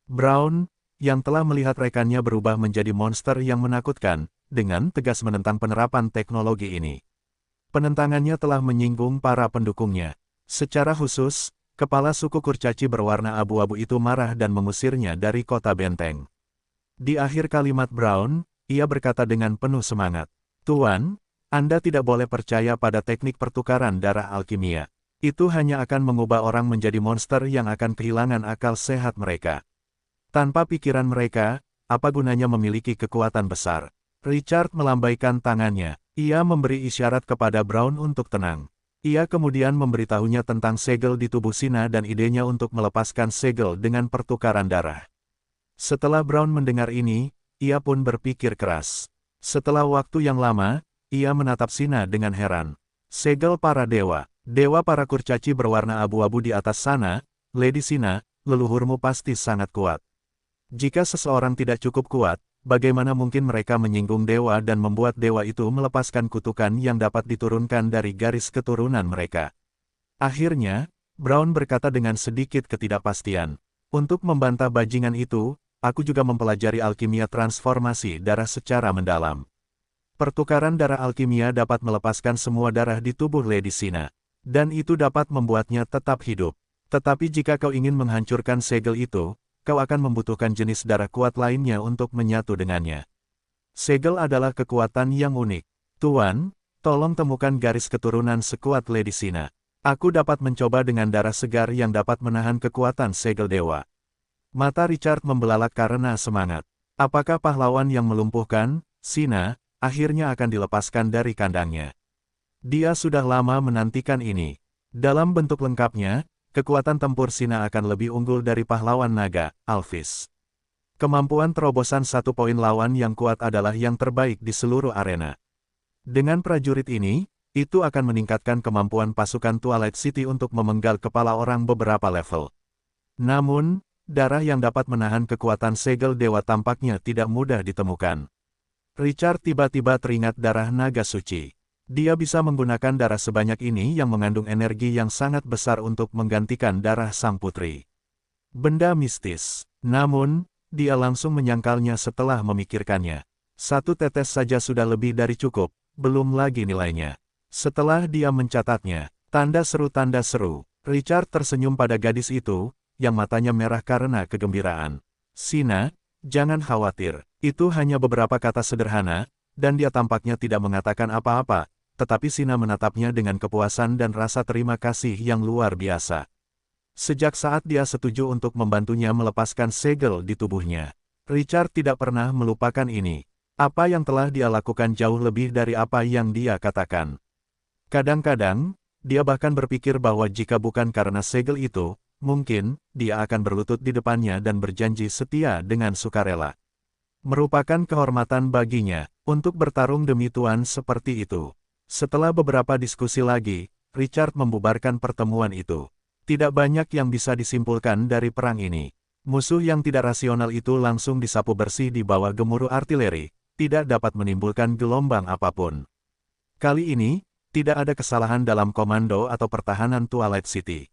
Brown, yang telah melihat rekannya berubah menjadi monster yang menakutkan, dengan tegas menentang penerapan teknologi ini. Penentangannya telah menyinggung para pendukungnya. Secara khusus, kepala suku kurcaci berwarna abu-abu itu marah dan mengusirnya dari kota Benteng. Di akhir kalimat Brown, ia berkata dengan penuh semangat. Tuan, Anda tidak boleh percaya pada teknik pertukaran darah alkimia. Itu hanya akan mengubah orang menjadi monster yang akan kehilangan akal sehat mereka. Tanpa pikiran mereka, apa gunanya memiliki kekuatan besar? Richard melambaikan tangannya. Ia memberi isyarat kepada Brown untuk tenang. Ia kemudian memberitahunya tentang segel di tubuh Sina dan idenya untuk melepaskan segel dengan pertukaran darah. Setelah Brown mendengar ini, ia pun berpikir keras. Setelah waktu yang lama, ia menatap Sina dengan heran. Segel para dewa, dewa para kurcaci berwarna abu-abu di atas sana, Lady Sina, leluhurmu pasti sangat kuat. Jika seseorang tidak cukup kuat, bagaimana mungkin mereka menyinggung dewa dan membuat dewa itu melepaskan kutukan yang dapat diturunkan dari garis keturunan mereka? Akhirnya, Brown berkata dengan sedikit ketidakpastian. Untuk membantah bajingan itu, aku juga mempelajari alkimia transformasi darah secara mendalam. Pertukaran darah alkimia dapat melepaskan semua darah di tubuh Lady Sina. Dan itu dapat membuatnya tetap hidup. Tetapi jika kau ingin menghancurkan segel itu, kau akan membutuhkan jenis darah kuat lainnya untuk menyatu dengannya. Segel adalah kekuatan yang unik. Tuan, tolong temukan garis keturunan sekuat Lady Sina. Aku dapat mencoba dengan darah segar yang dapat menahan kekuatan segel dewa. Mata Richard membelalak karena semangat. Apakah pahlawan yang melumpuhkan, Sina, akhirnya akan dilepaskan dari kandangnya? Dia sudah lama menantikan ini. Dalam bentuk lengkapnya, kekuatan tempur Sina akan lebih unggul dari pahlawan naga, Alphys. Kemampuan terobosan satu poin lawan yang kuat adalah yang terbaik di seluruh arena. Dengan prajurit ini, itu akan meningkatkan kemampuan pasukan Twilight City untuk memenggal kepala orang beberapa level. Namun, darah yang dapat menahan kekuatan segel dewa tampaknya tidak mudah ditemukan. Richard tiba-tiba teringat darah naga suci. Dia bisa menggunakan darah sebanyak ini yang mengandung energi yang sangat besar untuk menggantikan darah sang putri. Benda mistis. Namun, dia langsung menyangkalnya setelah memikirkannya. Satu tetes saja sudah lebih dari cukup, belum lagi nilainya. Setelah dia mencatatnya, tanda seru, Richard tersenyum pada gadis itu, yang matanya merah karena kegembiraan. Sina, jangan khawatir, itu hanya beberapa kata sederhana, dan dia tampaknya tidak mengatakan apa-apa. Tetapi Sina menatapnya dengan kepuasan dan rasa terima kasih yang luar biasa. Sejak saat dia setuju untuk membantunya melepaskan segel di tubuhnya, Richard tidak pernah melupakan ini. Apa yang telah dia lakukan jauh lebih dari apa yang dia katakan. Kadang-kadang, dia bahkan berpikir bahwa jika bukan karena segel itu, mungkin dia akan berlutut di depannya dan berjanji setia dengan sukarela. Merupakan kehormatan baginya untuk bertarung demi Tuan seperti itu. Setelah beberapa diskusi lagi, Richard membubarkan pertemuan itu. Tidak banyak yang bisa disimpulkan dari perang ini. Musuh yang tidak rasional itu langsung disapu bersih di bawah gemuruh artileri, tidak dapat menimbulkan gelombang apapun. Kali ini, tidak ada kesalahan dalam komando atau pertahanan Twilight City.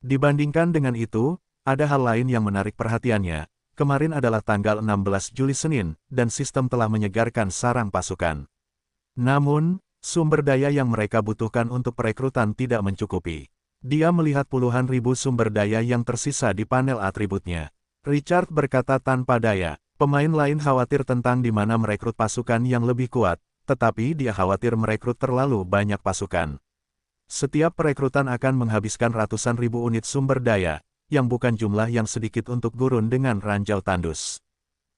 Dibandingkan dengan itu, ada hal lain yang menarik perhatiannya. Kemarin adalah tanggal 16 Juli Senin, dan sistem telah menyegarkan sarang pasukan. Namun, sumber daya yang mereka butuhkan untuk perekrutan tidak mencukupi. Dia melihat puluhan ribu sumber daya yang tersisa di panel atributnya. Richard berkata tanpa daya, pemain lain khawatir tentang di mana merekrut pasukan yang lebih kuat, tetapi dia khawatir merekrut terlalu banyak pasukan. Setiap perekrutan akan menghabiskan ratusan ribu unit sumber daya, yang bukan jumlah yang sedikit untuk gurun dengan ranjau tandus.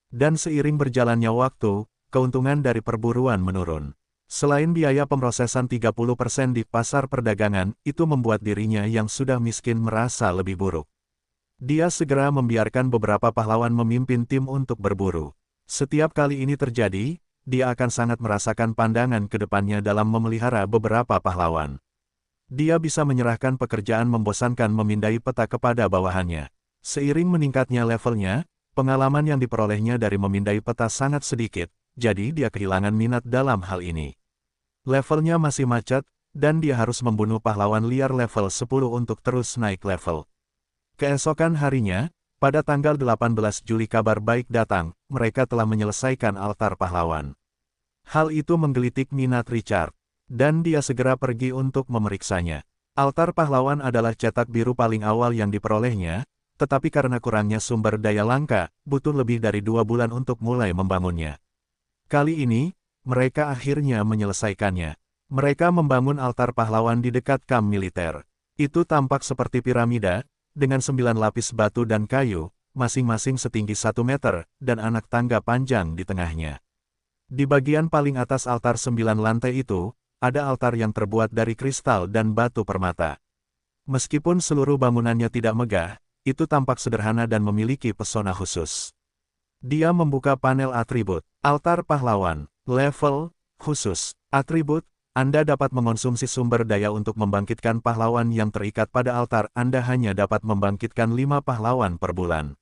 Dan seiring berjalannya waktu, keuntungan dari perburuan menurun. Selain biaya pemrosesan 30% di pasar perdagangan, itu membuat dirinya yang sudah miskin merasa lebih buruk. Dia segera membiarkan beberapa pahlawan memimpin tim untuk berburu. Setiap kali ini terjadi, dia akan sangat merasakan pandangan ke depannya dalam memelihara beberapa pahlawan. Dia bisa menyerahkan pekerjaan membosankan memindai peta kepada bawahannya. Seiring meningkatnya levelnya, pengalaman yang diperolehnya dari memindai peta sangat sedikit, jadi dia kehilangan minat dalam hal ini. Levelnya masih macet, dan dia harus membunuh pahlawan liar level 10 untuk terus naik level. Keesokan harinya, pada tanggal 18 Juli kabar baik datang, mereka telah menyelesaikan altar pahlawan. Hal itu menggelitik minat Richard, dan dia segera pergi untuk memeriksanya. Altar pahlawan adalah cetak biru paling awal yang diperolehnya, tetapi karena kurangnya sumber daya langka, butuh lebih dari 2 bulan untuk mulai membangunnya. Kali ini, mereka akhirnya menyelesaikannya. Mereka membangun altar pahlawan di dekat kamp militer. Itu tampak seperti piramida, dengan 9 lapis batu dan kayu, masing-masing setinggi 1 meter, dan anak tangga panjang di tengahnya. Di bagian paling atas altar 9 lantai itu, ada altar yang terbuat dari kristal dan batu permata. Meskipun seluruh bangunannya tidak megah, itu tampak sederhana dan memiliki pesona khusus. Dia membuka panel atribut, altar pahlawan, level, khusus, atribut, Anda dapat mengonsumsi sumber daya untuk membangkitkan pahlawan yang terikat pada altar. Anda hanya dapat membangkitkan 5 pahlawan per bulan.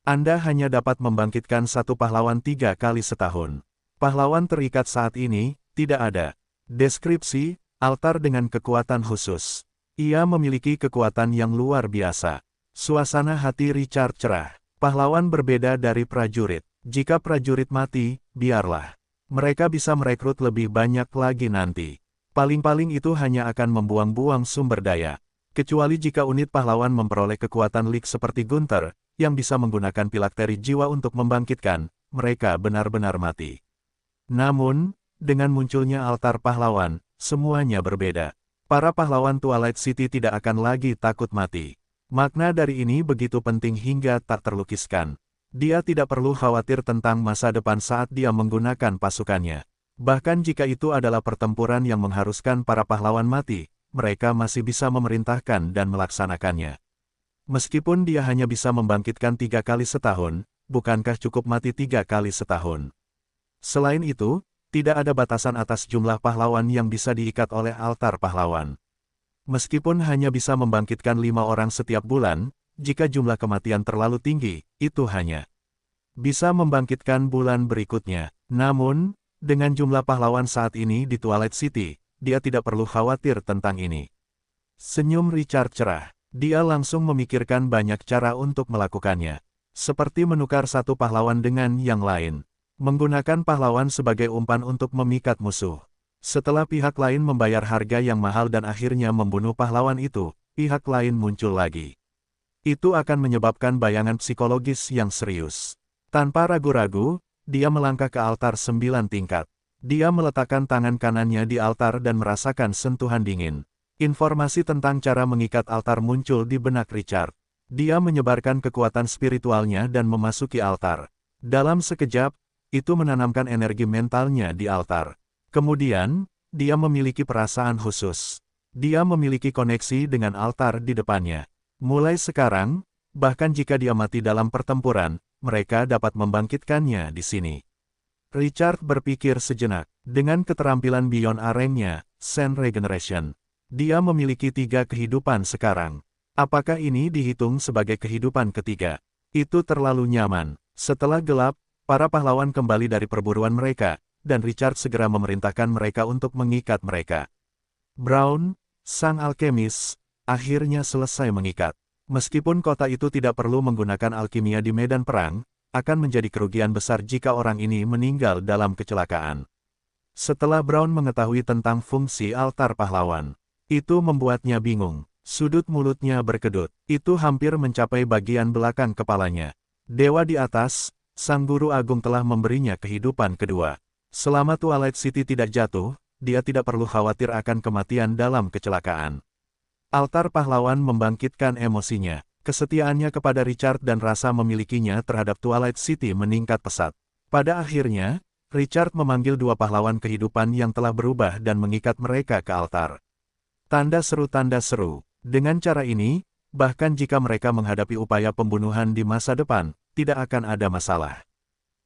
Anda hanya dapat membangkitkan 1 pahlawan 3 kali setahun. Pahlawan terikat saat ini, tidak ada. Deskripsi, altar dengan kekuatan khusus. Ia memiliki kekuatan yang luar biasa. Suasana hati Richard cerah. Pahlawan berbeda dari prajurit. Jika prajurit mati, biarlah. Mereka bisa merekrut lebih banyak lagi nanti. Paling-paling itu hanya akan membuang-buang sumber daya. Kecuali jika unit pahlawan memperoleh kekuatan lik seperti Gunther, yang bisa menggunakan pilakteri jiwa untuk membangkitkan, mereka benar-benar mati. Namun, dengan munculnya altar pahlawan, semuanya berbeda. Para pahlawan Twilight City tidak akan lagi takut mati. Makna dari ini begitu penting hingga tak terlukiskan. Dia tidak perlu khawatir tentang masa depan saat dia menggunakan pasukannya. Bahkan jika itu adalah pertempuran yang mengharuskan para pahlawan mati, mereka masih bisa memerintahkan dan melaksanakannya. Meskipun dia hanya bisa membangkitkan 3 kali setahun, bukankah cukup mati 3 kali setahun? Selain itu, tidak ada batasan atas jumlah pahlawan yang bisa diikat oleh altar pahlawan. Meskipun hanya bisa membangkitkan 5 orang setiap bulan, jika jumlah kematian terlalu tinggi, itu hanya bisa membangkitkan bulan berikutnya. Namun, dengan jumlah pahlawan saat ini di Twilight City, dia tidak perlu khawatir tentang ini. Senyum Richard cerah. Dia langsung memikirkan banyak cara untuk melakukannya. Seperti menukar satu pahlawan dengan yang lain. Menggunakan pahlawan sebagai umpan untuk memikat musuh. Setelah pihak lain membayar harga yang mahal dan akhirnya membunuh pahlawan itu, pihak lain muncul lagi. Itu akan menyebabkan bayangan psikologis yang serius. Tanpa ragu-ragu, dia melangkah ke altar 9 tingkat. Dia meletakkan tangan kanannya di altar dan merasakan sentuhan dingin. Informasi tentang cara mengikat altar muncul di benak Richard. Dia menyebarkan kekuatan spiritualnya dan memasuki altar. Dalam sekejap, itu menanamkan energi mentalnya di altar. Kemudian, dia memiliki perasaan khusus. Dia memiliki koneksi dengan altar di depannya. Mulai sekarang, bahkan jika dia mati dalam pertempuran, mereka dapat membangkitkannya di sini. Richard berpikir sejenak. Dengan keterampilan Beyond Areng-nya, Sen Regeneration, dia memiliki 3 kehidupan sekarang. Apakah ini dihitung sebagai kehidupan ketiga? Itu terlalu nyaman. Setelah gelap, para pahlawan kembali dari perburuan mereka, dan Richard segera memerintahkan mereka untuk mengikat mereka. Brown, sang alkemis, akhirnya selesai mengikat. Meskipun kota itu tidak perlu menggunakan alkimia di medan perang, akan menjadi kerugian besar jika orang ini meninggal dalam kecelakaan. Setelah Brown mengetahui tentang fungsi altar pahlawan, itu membuatnya bingung. Sudut mulutnya berkedut. Itu hampir mencapai bagian belakang kepalanya. Dewa di atas, sang guru agung telah memberinya kehidupan kedua. Selama Twilight City tidak jatuh, dia tidak perlu khawatir akan kematian dalam kecelakaan. Altar pahlawan membangkitkan emosinya. Kesetiaannya kepada Richard dan rasa memilikinya terhadap Twilight City meningkat pesat. Pada akhirnya, Richard memanggil 2 pahlawan kehidupan yang telah berubah dan mengikat mereka ke altar. Tanda seru. Dengan cara ini, bahkan jika mereka menghadapi upaya pembunuhan di masa depan, tidak akan ada masalah.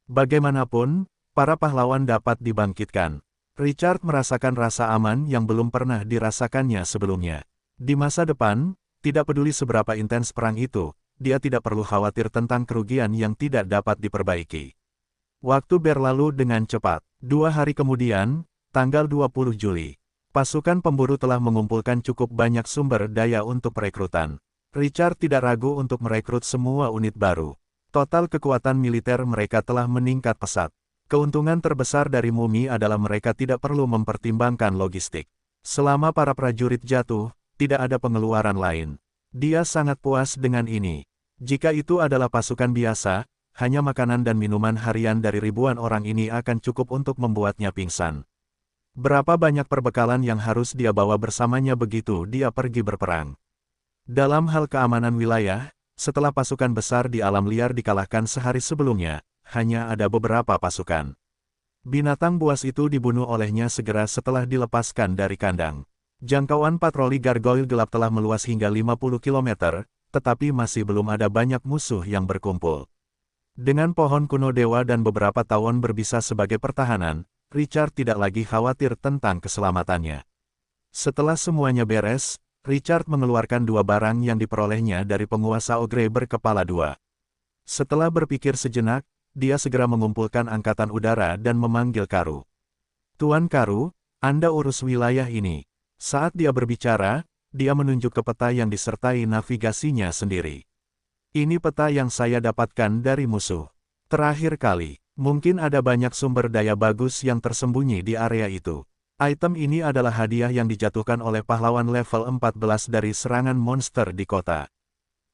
Bagaimanapun, para pahlawan dapat dibangkitkan. Richard merasakan rasa aman yang belum pernah dirasakannya sebelumnya. Di masa depan, tidak peduli seberapa intens perang itu, dia tidak perlu khawatir tentang kerugian yang tidak dapat diperbaiki. Waktu berlalu dengan cepat. 2 hari kemudian, tanggal 20 Juli. Pasukan pemburu telah mengumpulkan cukup banyak sumber daya untuk perekrutan. Richard tidak ragu untuk merekrut semua unit baru. Total kekuatan militer mereka telah meningkat pesat. Keuntungan terbesar dari Mumi adalah mereka tidak perlu mempertimbangkan logistik. Selama para prajurit jatuh, tidak ada pengeluaran lain. Dia sangat puas dengan ini. Jika itu adalah pasukan biasa, hanya makanan dan minuman harian dari ribuan orang ini akan cukup untuk membuatnya pingsan. Berapa banyak perbekalan yang harus dia bawa bersamanya begitu dia pergi berperang? Dalam hal keamanan wilayah, setelah pasukan besar di alam liar dikalahkan sehari sebelumnya, hanya ada beberapa pasukan. Binatang buas itu dibunuh olehnya segera setelah dilepaskan dari kandang. Jangkauan patroli gargoyle gelap telah meluas hingga 50 km, tetapi masih belum ada banyak musuh yang berkumpul. Dengan pohon kuno dewa dan beberapa tawon berbisa sebagai pertahanan, Richard tidak lagi khawatir tentang keselamatannya. Setelah semuanya beres, Richard mengeluarkan dua barang yang diperolehnya dari penguasa ogre berkepala dua. Setelah berpikir sejenak, dia segera mengumpulkan angkatan udara dan memanggil Karu. "Tuan Karu, Anda urus wilayah ini." Saat dia berbicara, dia menunjuk ke peta yang disertai navigasinya sendiri. "Ini peta yang saya dapatkan dari musuh. Terakhir kali, mungkin ada banyak sumber daya bagus yang tersembunyi di area itu. Item ini adalah hadiah yang dijatuhkan oleh pahlawan level 14 dari serangan monster di kota.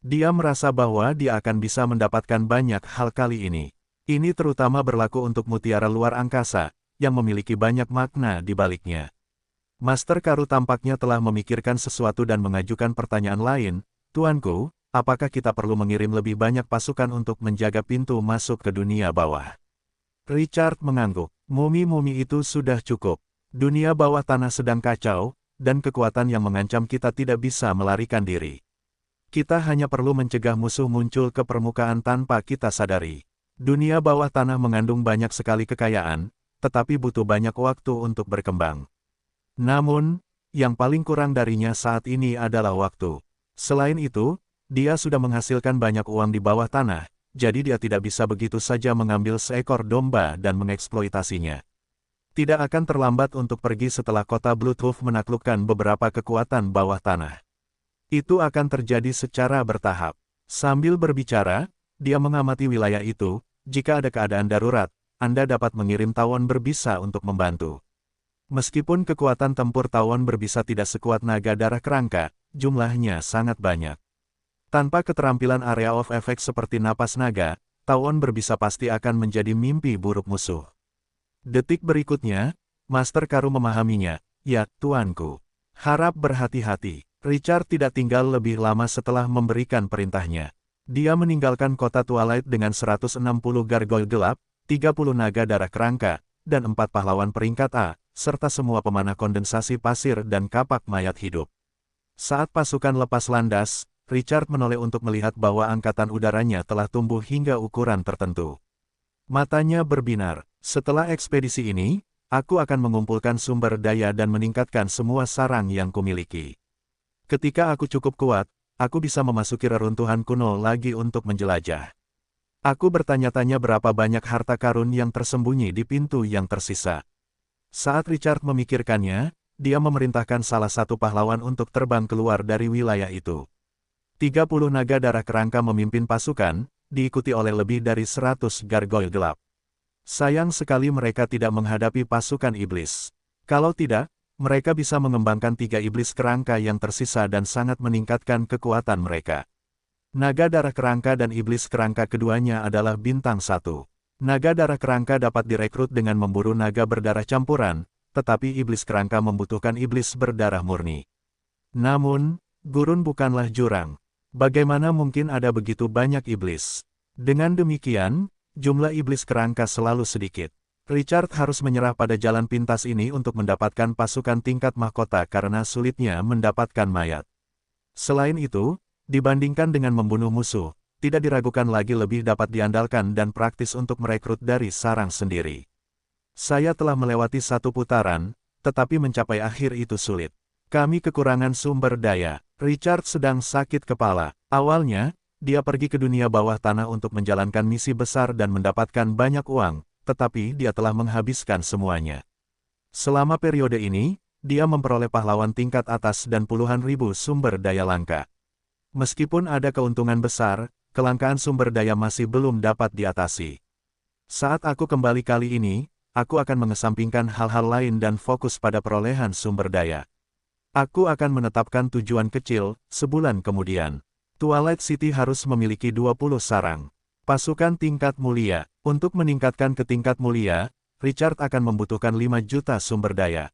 Dia merasa bahwa dia akan bisa mendapatkan banyak hal kali ini. Ini terutama berlaku untuk mutiara luar angkasa, yang memiliki banyak makna di baliknya." Master Karu tampaknya telah memikirkan sesuatu dan mengajukan pertanyaan lain. "Tuanku, apakah kita perlu mengirim lebih banyak pasukan untuk menjaga pintu masuk ke dunia bawah?" Richard mengangguk. "Mumi-mumi itu sudah cukup. Dunia bawah tanah sedang kacau, dan kekuatan yang mengancam kita tidak bisa melarikan diri. Kita hanya perlu mencegah musuh muncul ke permukaan tanpa kita sadari. Dunia bawah tanah mengandung banyak sekali kekayaan, tetapi butuh banyak waktu untuk berkembang. Namun, yang paling kurang darinya saat ini adalah waktu. Selain itu, dia sudah menghasilkan banyak uang di bawah tanah, jadi dia tidak bisa begitu saja mengambil seekor domba dan mengeksploitasinya. Tidak akan terlambat untuk pergi setelah kota Bloodhoof menaklukkan beberapa kekuatan bawah tanah. Itu akan terjadi secara bertahap." Sambil berbicara, dia mengamati wilayah itu. "Jika ada keadaan darurat, Anda dapat mengirim tawon berbisa untuk membantu. Meskipun kekuatan tempur tawon berbisa tidak sekuat naga darah kerangka, jumlahnya sangat banyak. Tanpa keterampilan area of effect seperti napas naga, tawon berbisa pasti akan menjadi mimpi buruk musuh." Detik berikutnya, Master Karu memahaminya. "Ya, tuanku. Harap berhati-hati." Richard tidak tinggal lebih lama setelah memberikan perintahnya. Dia meninggalkan kota Twilight dengan 160 gargoyle gelap, 30 naga darah kerangka, dan 4 pahlawan peringkat A, serta semua pemanah kondensasi pasir dan kapak mayat hidup. Saat pasukan lepas landas, Richard menoleh untuk melihat bahwa angkatan udaranya telah tumbuh hingga ukuran tertentu. Matanya berbinar. "Setelah ekspedisi ini, aku akan mengumpulkan sumber daya dan meningkatkan semua sarang yang kumiliki. Ketika aku cukup kuat, aku bisa memasuki reruntuhan kuno lagi untuk menjelajah. Aku bertanya-tanya berapa banyak harta karun yang tersembunyi di pintu yang tersisa." Saat Richard memikirkannya, dia memerintahkan salah satu pahlawan untuk terbang keluar dari wilayah itu. 30 naga darah kerangka memimpin pasukan, diikuti oleh lebih dari 100 gargoyle gelap. Sayang sekali mereka tidak menghadapi pasukan iblis. Kalau tidak, mereka bisa mengembangkan 3 iblis kerangka yang tersisa dan sangat meningkatkan kekuatan mereka. Naga darah kerangka dan iblis kerangka keduanya adalah bintang 1. Naga darah kerangka dapat direkrut dengan memburu naga berdarah campuran, tetapi iblis kerangka membutuhkan iblis berdarah murni. Namun, gurun bukanlah jurang. Bagaimana mungkin ada begitu banyak iblis? Dengan demikian, jumlah iblis kerangka selalu sedikit. Richard harus menyerah pada jalan pintas ini untuk mendapatkan pasukan tingkat mahkota karena sulitnya mendapatkan mayat. Selain itu, dibandingkan dengan membunuh musuh, tidak diragukan lagi lebih dapat diandalkan dan praktis untuk merekrut dari sarang sendiri. "Saya telah melewati 1 putaran, tetapi mencapai akhir itu sulit. Kami kekurangan sumber daya." Richard sedang sakit kepala. Awalnya, dia pergi ke dunia bawah tanah untuk menjalankan misi besar dan mendapatkan banyak uang, tetapi dia telah menghabiskan semuanya. Selama periode ini, dia memperoleh pahlawan tingkat atas dan puluhan ribu sumber daya langka. Meskipun ada keuntungan besar, kelangkaan sumber daya masih belum dapat diatasi. "Saat aku kembali kali ini, aku akan mengesampingkan hal-hal lain dan fokus pada perolehan sumber daya. Aku akan menetapkan tujuan kecil, sebulan kemudian. Twilight City harus memiliki 20 sarang. Pasukan tingkat mulia. Untuk meningkatkan ke tingkat mulia, Richard akan membutuhkan 5 juta sumber daya.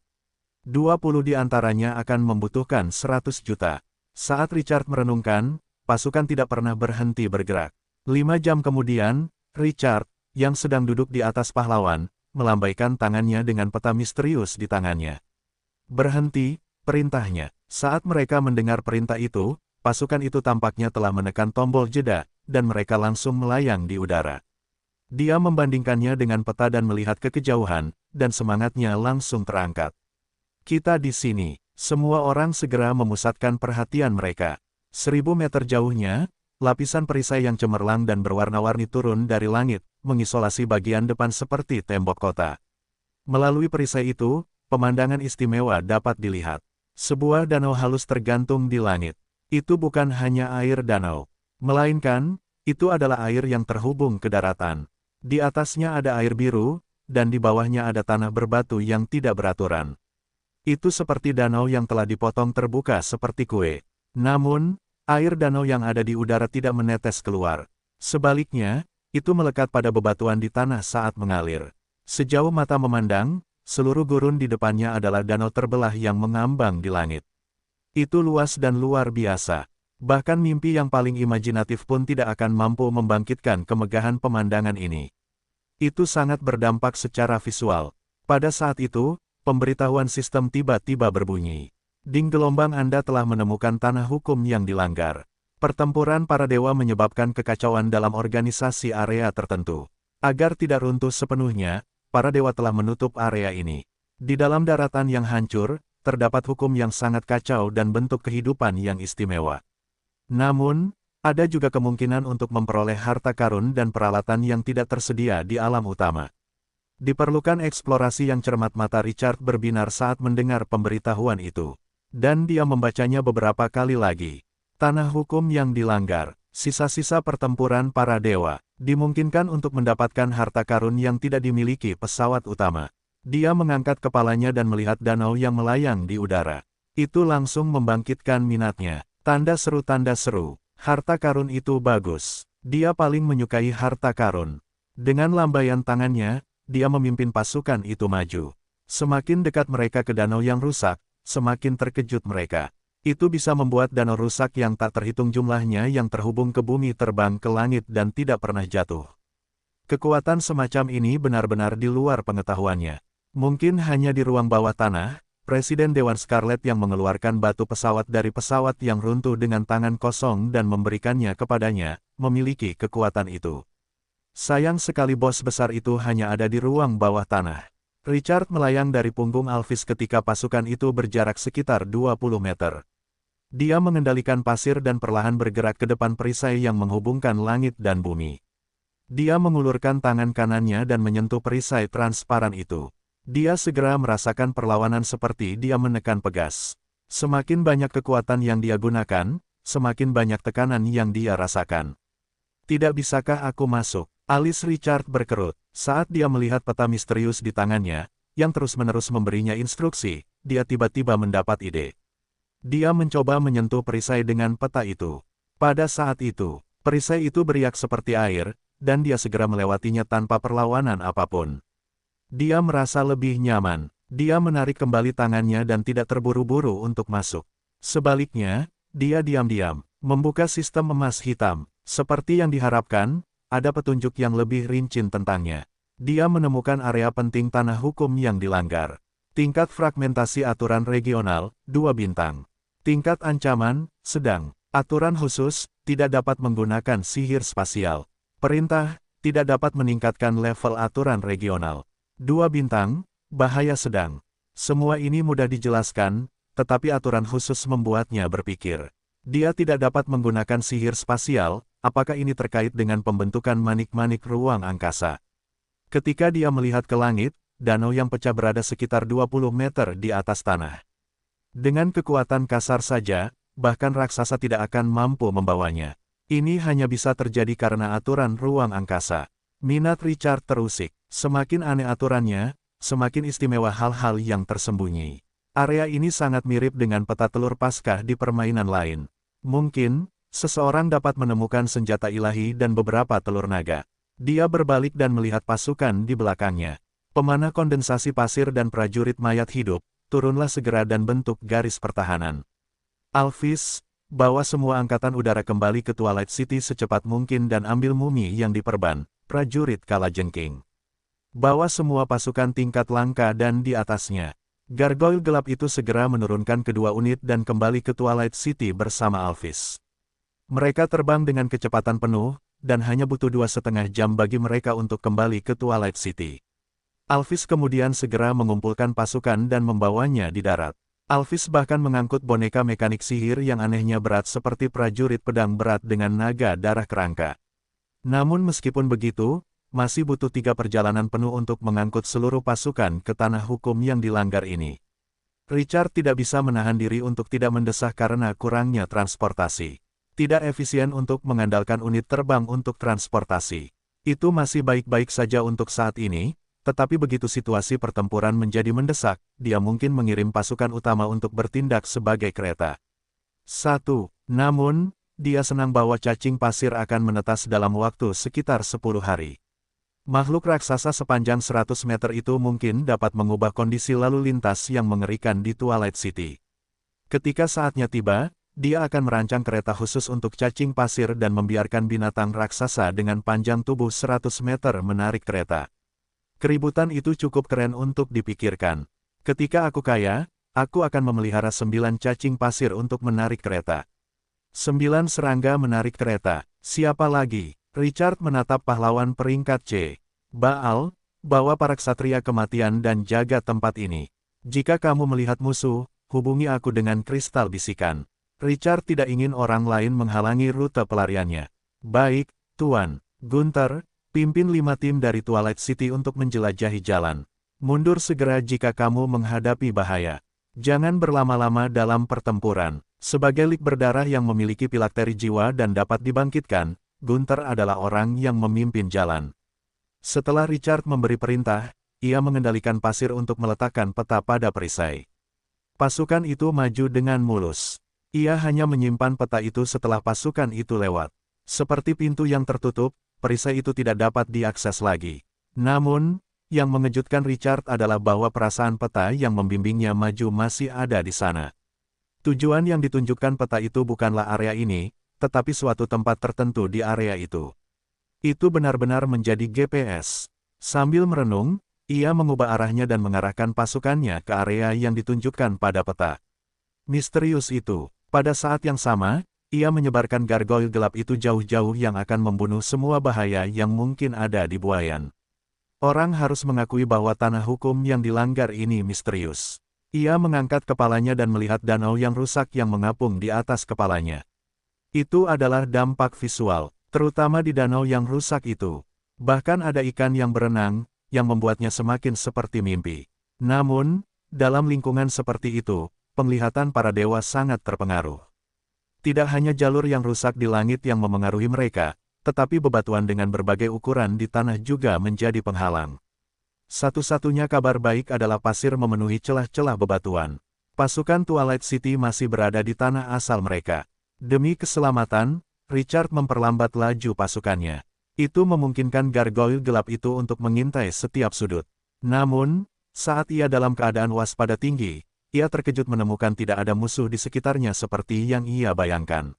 20 di antaranya akan membutuhkan 100 juta. Saat Richard merenungkan, pasukan tidak pernah berhenti bergerak. 5 jam kemudian, Richard, yang sedang duduk di atas pahlawan, melambaikan tangannya dengan peta misterius di tangannya. Berhenti, perintahnya. Saat mereka mendengar perintah itu, pasukan itu tampaknya telah menekan tombol jeda, dan mereka langsung melayang di udara. Dia membandingkannya dengan peta dan melihat ke kejauhan, dan semangatnya langsung terangkat. Kita di sini. Semua orang segera memusatkan perhatian mereka. 1000 meter jauhnya, lapisan perisai yang cemerlang dan berwarna-warni turun dari langit, mengisolasi bagian depan seperti tembok kota. Melalui perisai itu, pemandangan istimewa dapat dilihat. Sebuah danau halus tergantung di langit. Itu bukan hanya air danau, melainkan, itu adalah air yang terhubung ke daratan. Di atasnya ada air biru, dan di bawahnya ada tanah berbatu yang tidak beraturan. Itu seperti danau yang telah dipotong terbuka seperti kue. Namun, air danau yang ada di udara tidak menetes keluar. Sebaliknya, itu melekat pada bebatuan di tanah saat mengalir. Sejauh mata memandang, seluruh gurun di depannya adalah danau terbelah yang mengambang di langit. Itu luas dan luar biasa. Bahkan mimpi yang paling imajinatif pun tidak akan mampu membangkitkan kemegahan pemandangan ini. Itu sangat berdampak secara visual. Pada saat itu, pemberitahuan sistem tiba-tiba berbunyi. Ding gelombang Anda telah menemukan tanah hukum yang dilanggar. Pertempuran para dewa menyebabkan kekacauan dalam organisasi area tertentu. Agar tidak runtuh sepenuhnya, para dewa telah menutup area ini. Di dalam daratan yang hancur, terdapat hukum yang sangat kacau dan bentuk kehidupan yang istimewa. Namun, ada juga kemungkinan untuk memperoleh harta karun dan peralatan yang tidak tersedia di alam utama. Diperlukan eksplorasi yang cermat. Mata Richard berbinar saat mendengar pemberitahuan itu. Dan dia membacanya beberapa kali lagi. Tanah hukum yang dilanggar, sisa-sisa pertempuran para dewa, dimungkinkan untuk mendapatkan harta karun yang tidak dimiliki pesawat utama. Dia mengangkat kepalanya dan melihat danau yang melayang di udara. Itu langsung membangkitkan minatnya. Tanda seru, harta karun itu bagus. Dia paling menyukai harta karun. Dengan lambaian tangannya, dia memimpin pasukan itu maju. Semakin dekat mereka ke danau yang rusak, semakin terkejut mereka. Itu bisa membuat danau rusak yang tak terhitung jumlahnya yang terhubung ke bumi terbang ke langit dan tidak pernah jatuh. Kekuatan semacam ini benar-benar di luar pengetahuannya. Mungkin hanya di ruang bawah tanah, Presiden Dewan Scarlet yang mengeluarkan batu pesawat dari pesawat yang runtuh dengan tangan kosong dan memberikannya kepadanya, memiliki kekuatan itu. Sayang sekali bos besar itu hanya ada di ruang bawah tanah. Richard melayang dari punggung Alvis ketika pasukan itu berjarak sekitar 20 meter. Dia mengendalikan pasir dan perlahan bergerak ke depan perisai yang menghubungkan langit dan bumi. Dia mengulurkan tangan kanannya dan menyentuh perisai transparan itu. Dia segera merasakan perlawanan seperti dia menekan pegas. Semakin banyak kekuatan yang dia gunakan, semakin banyak tekanan yang dia rasakan. Tidak bisakah aku masuk? Alis Richard berkerut. Saat dia melihat peta misterius di tangannya, yang terus-menerus memberinya instruksi, dia tiba-tiba mendapat ide. Dia mencoba menyentuh perisai dengan peta itu. Pada saat itu, perisai itu beriak seperti air, dan dia segera melewatinya tanpa perlawanan apapun. Dia merasa lebih nyaman. Dia menarik kembali tangannya dan tidak terburu-buru untuk masuk. Sebaliknya, dia diam-diam membuka sistem emas hitam. Seperti yang diharapkan, ada petunjuk yang lebih rinci tentangnya. Dia menemukan area penting tanah hukum yang dilanggar. Tingkat fragmentasi aturan regional, 2 bintang. Tingkat ancaman, sedang. Aturan khusus, tidak dapat menggunakan sihir spasial. Perintah, tidak dapat meningkatkan level aturan regional. 2 bintang, bahaya sedang. Semua ini mudah dijelaskan, tetapi aturan khusus membuatnya berpikir. Dia tidak dapat menggunakan sihir spasial, apakah ini terkait dengan pembentukan manik-manik ruang angkasa? Ketika dia melihat ke langit, danau yang pecah berada sekitar 20 meter di atas tanah. Dengan kekuatan kasar saja, bahkan raksasa tidak akan mampu membawanya. Ini hanya bisa terjadi karena aturan ruang angkasa. Minat Richard terusik. Semakin aneh aturannya, semakin istimewa hal-hal yang tersembunyi. Area ini sangat mirip dengan peta telur Paskah di permainan lain. Mungkin, seseorang dapat menemukan senjata ilahi dan beberapa telur naga. Dia berbalik dan melihat pasukan di belakangnya. Pemanah kondensasi pasir dan prajurit mayat hidup, turunlah segera dan bentuk garis pertahanan. Alphys, bawa semua angkatan udara kembali ke Twilight City secepat mungkin dan ambil mumi yang diperban, prajurit kalajengking. Bawa semua pasukan tingkat langka dan di atasnya. Gargoyle gelap itu segera menurunkan kedua unit dan kembali ke Twilight City bersama Alphys. Mereka terbang dengan kecepatan penuh, dan hanya butuh 2,5 jam bagi mereka untuk kembali ke Twilight City. Alphys kemudian segera mengumpulkan pasukan dan membawanya di darat. Alphys bahkan mengangkut boneka mekanik sihir yang anehnya berat seperti prajurit pedang berat dengan naga darah kerangka. Namun meskipun begitu, masih butuh 3 perjalanan penuh untuk mengangkut seluruh pasukan ke tanah hukum yang dilanggar ini. Richard tidak bisa menahan diri untuk tidak mendesah karena kurangnya transportasi. Tidak efisien untuk mengandalkan unit terbang untuk transportasi. Itu masih baik-baik saja untuk saat ini. Tetapi begitu situasi pertempuran menjadi mendesak, dia mungkin mengirim pasukan utama untuk bertindak sebagai kereta. 1. Namun, dia senang bahwa cacing pasir akan menetas dalam waktu sekitar 10 hari. Makhluk raksasa sepanjang 100 meter itu mungkin dapat mengubah kondisi lalu lintas yang mengerikan di Twilight City. Ketika saatnya tiba, dia akan merancang kereta khusus untuk cacing pasir dan membiarkan binatang raksasa dengan panjang tubuh 100 meter menarik kereta. Keributan itu cukup keren untuk dipikirkan. Ketika aku kaya, aku akan memelihara 9 cacing pasir untuk menarik kereta. 9 serangga menarik kereta. Siapa lagi? Richard menatap pahlawan peringkat C. Baal, bawa para ksatria kematian dan jaga tempat ini. Jika kamu melihat musuh, hubungi aku dengan kristal bisikan. Richard tidak ingin orang lain menghalangi rute pelariannya. Baik, Tuan. Gunther, pimpin 5 tim dari Twilight City untuk menjelajahi jalan. Mundur segera jika kamu menghadapi bahaya. Jangan berlama-lama dalam pertempuran. Sebagai lik berdarah yang memiliki pilakteri jiwa dan dapat dibangkitkan, Gunther adalah orang yang memimpin jalan. Setelah Richard memberi perintah, ia mengendalikan pasir untuk meletakkan peta pada perisai. Pasukan itu maju dengan mulus. Ia hanya menyimpan peta itu setelah pasukan itu lewat. Seperti pintu yang tertutup, perisai itu tidak dapat diakses lagi. Namun, yang mengejutkan Richard adalah bahwa perasaan peta yang membimbingnya maju masih ada di sana. Tujuan yang ditunjukkan peta itu bukanlah area ini, tetapi suatu tempat tertentu di area itu. Itu benar-benar menjadi GPS. Sambil merenung, ia mengubah arahnya dan mengarahkan pasukannya ke area yang ditunjukkan pada peta. Misterius itu. Pada saat yang sama, ia menyebarkan gargoyle gelap itu jauh-jauh yang akan membunuh semua bahaya yang mungkin ada di Buayan. Orang harus mengakui bahwa tanah hukum yang dilanggar ini misterius. Ia mengangkat kepalanya dan melihat danau yang rusak yang mengapung di atas kepalanya. Itu adalah dampak visual, terutama di danau yang rusak itu. Bahkan ada ikan yang berenang, yang membuatnya semakin seperti mimpi. Namun, dalam lingkungan seperti itu, penglihatan para dewa sangat terpengaruh. Tidak hanya jalur yang rusak di langit yang memengaruhi mereka, tetapi bebatuan dengan berbagai ukuran di tanah juga menjadi penghalang. Satu-satunya kabar baik adalah pasir memenuhi celah-celah bebatuan. Pasukan Twilight City masih berada di tanah asal mereka. Demi keselamatan, Richard memperlambat laju pasukannya. Itu memungkinkan gargoyle gelap itu untuk mengintai setiap sudut. Namun, saat ia dalam keadaan waspada tinggi, ia terkejut menemukan tidak ada musuh di sekitarnya seperti yang ia bayangkan.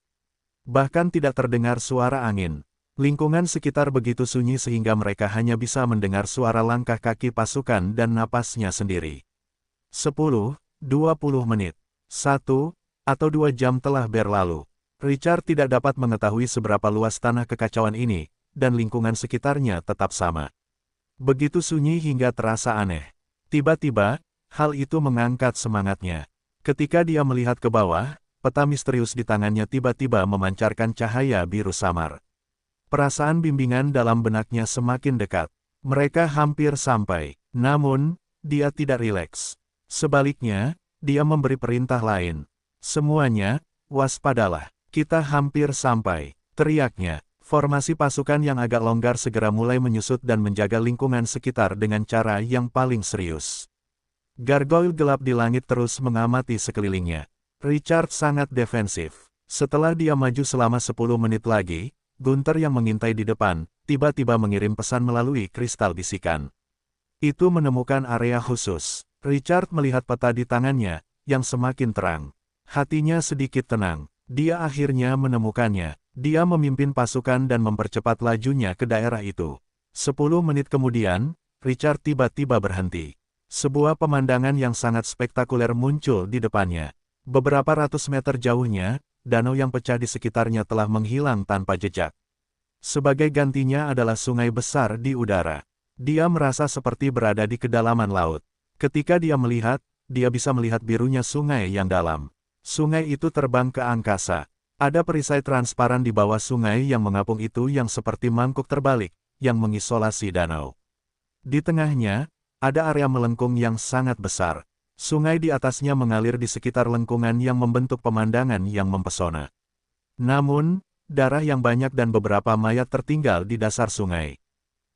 Bahkan tidak terdengar suara angin. Lingkungan sekitar begitu sunyi sehingga mereka hanya bisa mendengar suara langkah kaki pasukan dan napasnya sendiri. 10-20 menit. 1 atau 2 jam telah berlalu. Richard tidak dapat mengetahui seberapa luas tanah kekacauan ini, dan lingkungan sekitarnya tetap sama. Begitu sunyi hingga terasa aneh. Tiba-tiba, hal itu mengangkat semangatnya. Ketika dia melihat ke bawah, peta misterius di tangannya tiba-tiba memancarkan cahaya biru samar. Perasaan bimbingan dalam benaknya semakin dekat. Mereka hampir sampai. Namun, dia tidak rileks. Sebaliknya, dia memberi perintah lain. Semuanya, waspadalah. Kita hampir sampai, teriaknya. Formasi pasukan yang agak longgar segera mulai menyusut dan menjaga lingkungan sekitar dengan cara yang paling serius. Gargoyle gelap di langit terus mengamati sekelilingnya. Richard sangat defensif. Setelah dia maju selama 10 menit lagi, Gunther yang mengintai di depan, tiba-tiba mengirim pesan melalui kristal bisikan. Itu menemukan area khusus. Richard melihat peta di tangannya, yang semakin terang. Hatinya sedikit tenang. Dia akhirnya menemukannya. Dia memimpin pasukan dan mempercepat lajunya ke daerah itu. 10 menit kemudian, Richard tiba-tiba berhenti. Sebuah pemandangan yang sangat spektakuler muncul di depannya. Beberapa ratus meter jauhnya, danau yang pecah di sekitarnya telah menghilang tanpa jejak. Sebagai gantinya adalah sungai besar di udara. Dia merasa seperti berada di kedalaman laut. Ketika dia melihat, dia bisa melihat birunya sungai yang dalam. Sungai itu terbang ke angkasa. Ada perisai transparan di bawah sungai yang mengapung itu yang seperti mangkuk terbalik, yang mengisolasi danau. Di tengahnya, ada area melengkung yang sangat besar. Sungai di atasnya mengalir di sekitar lengkungan yang membentuk pemandangan yang mempesona. Namun, darah yang banyak dan beberapa mayat tertinggal di dasar sungai.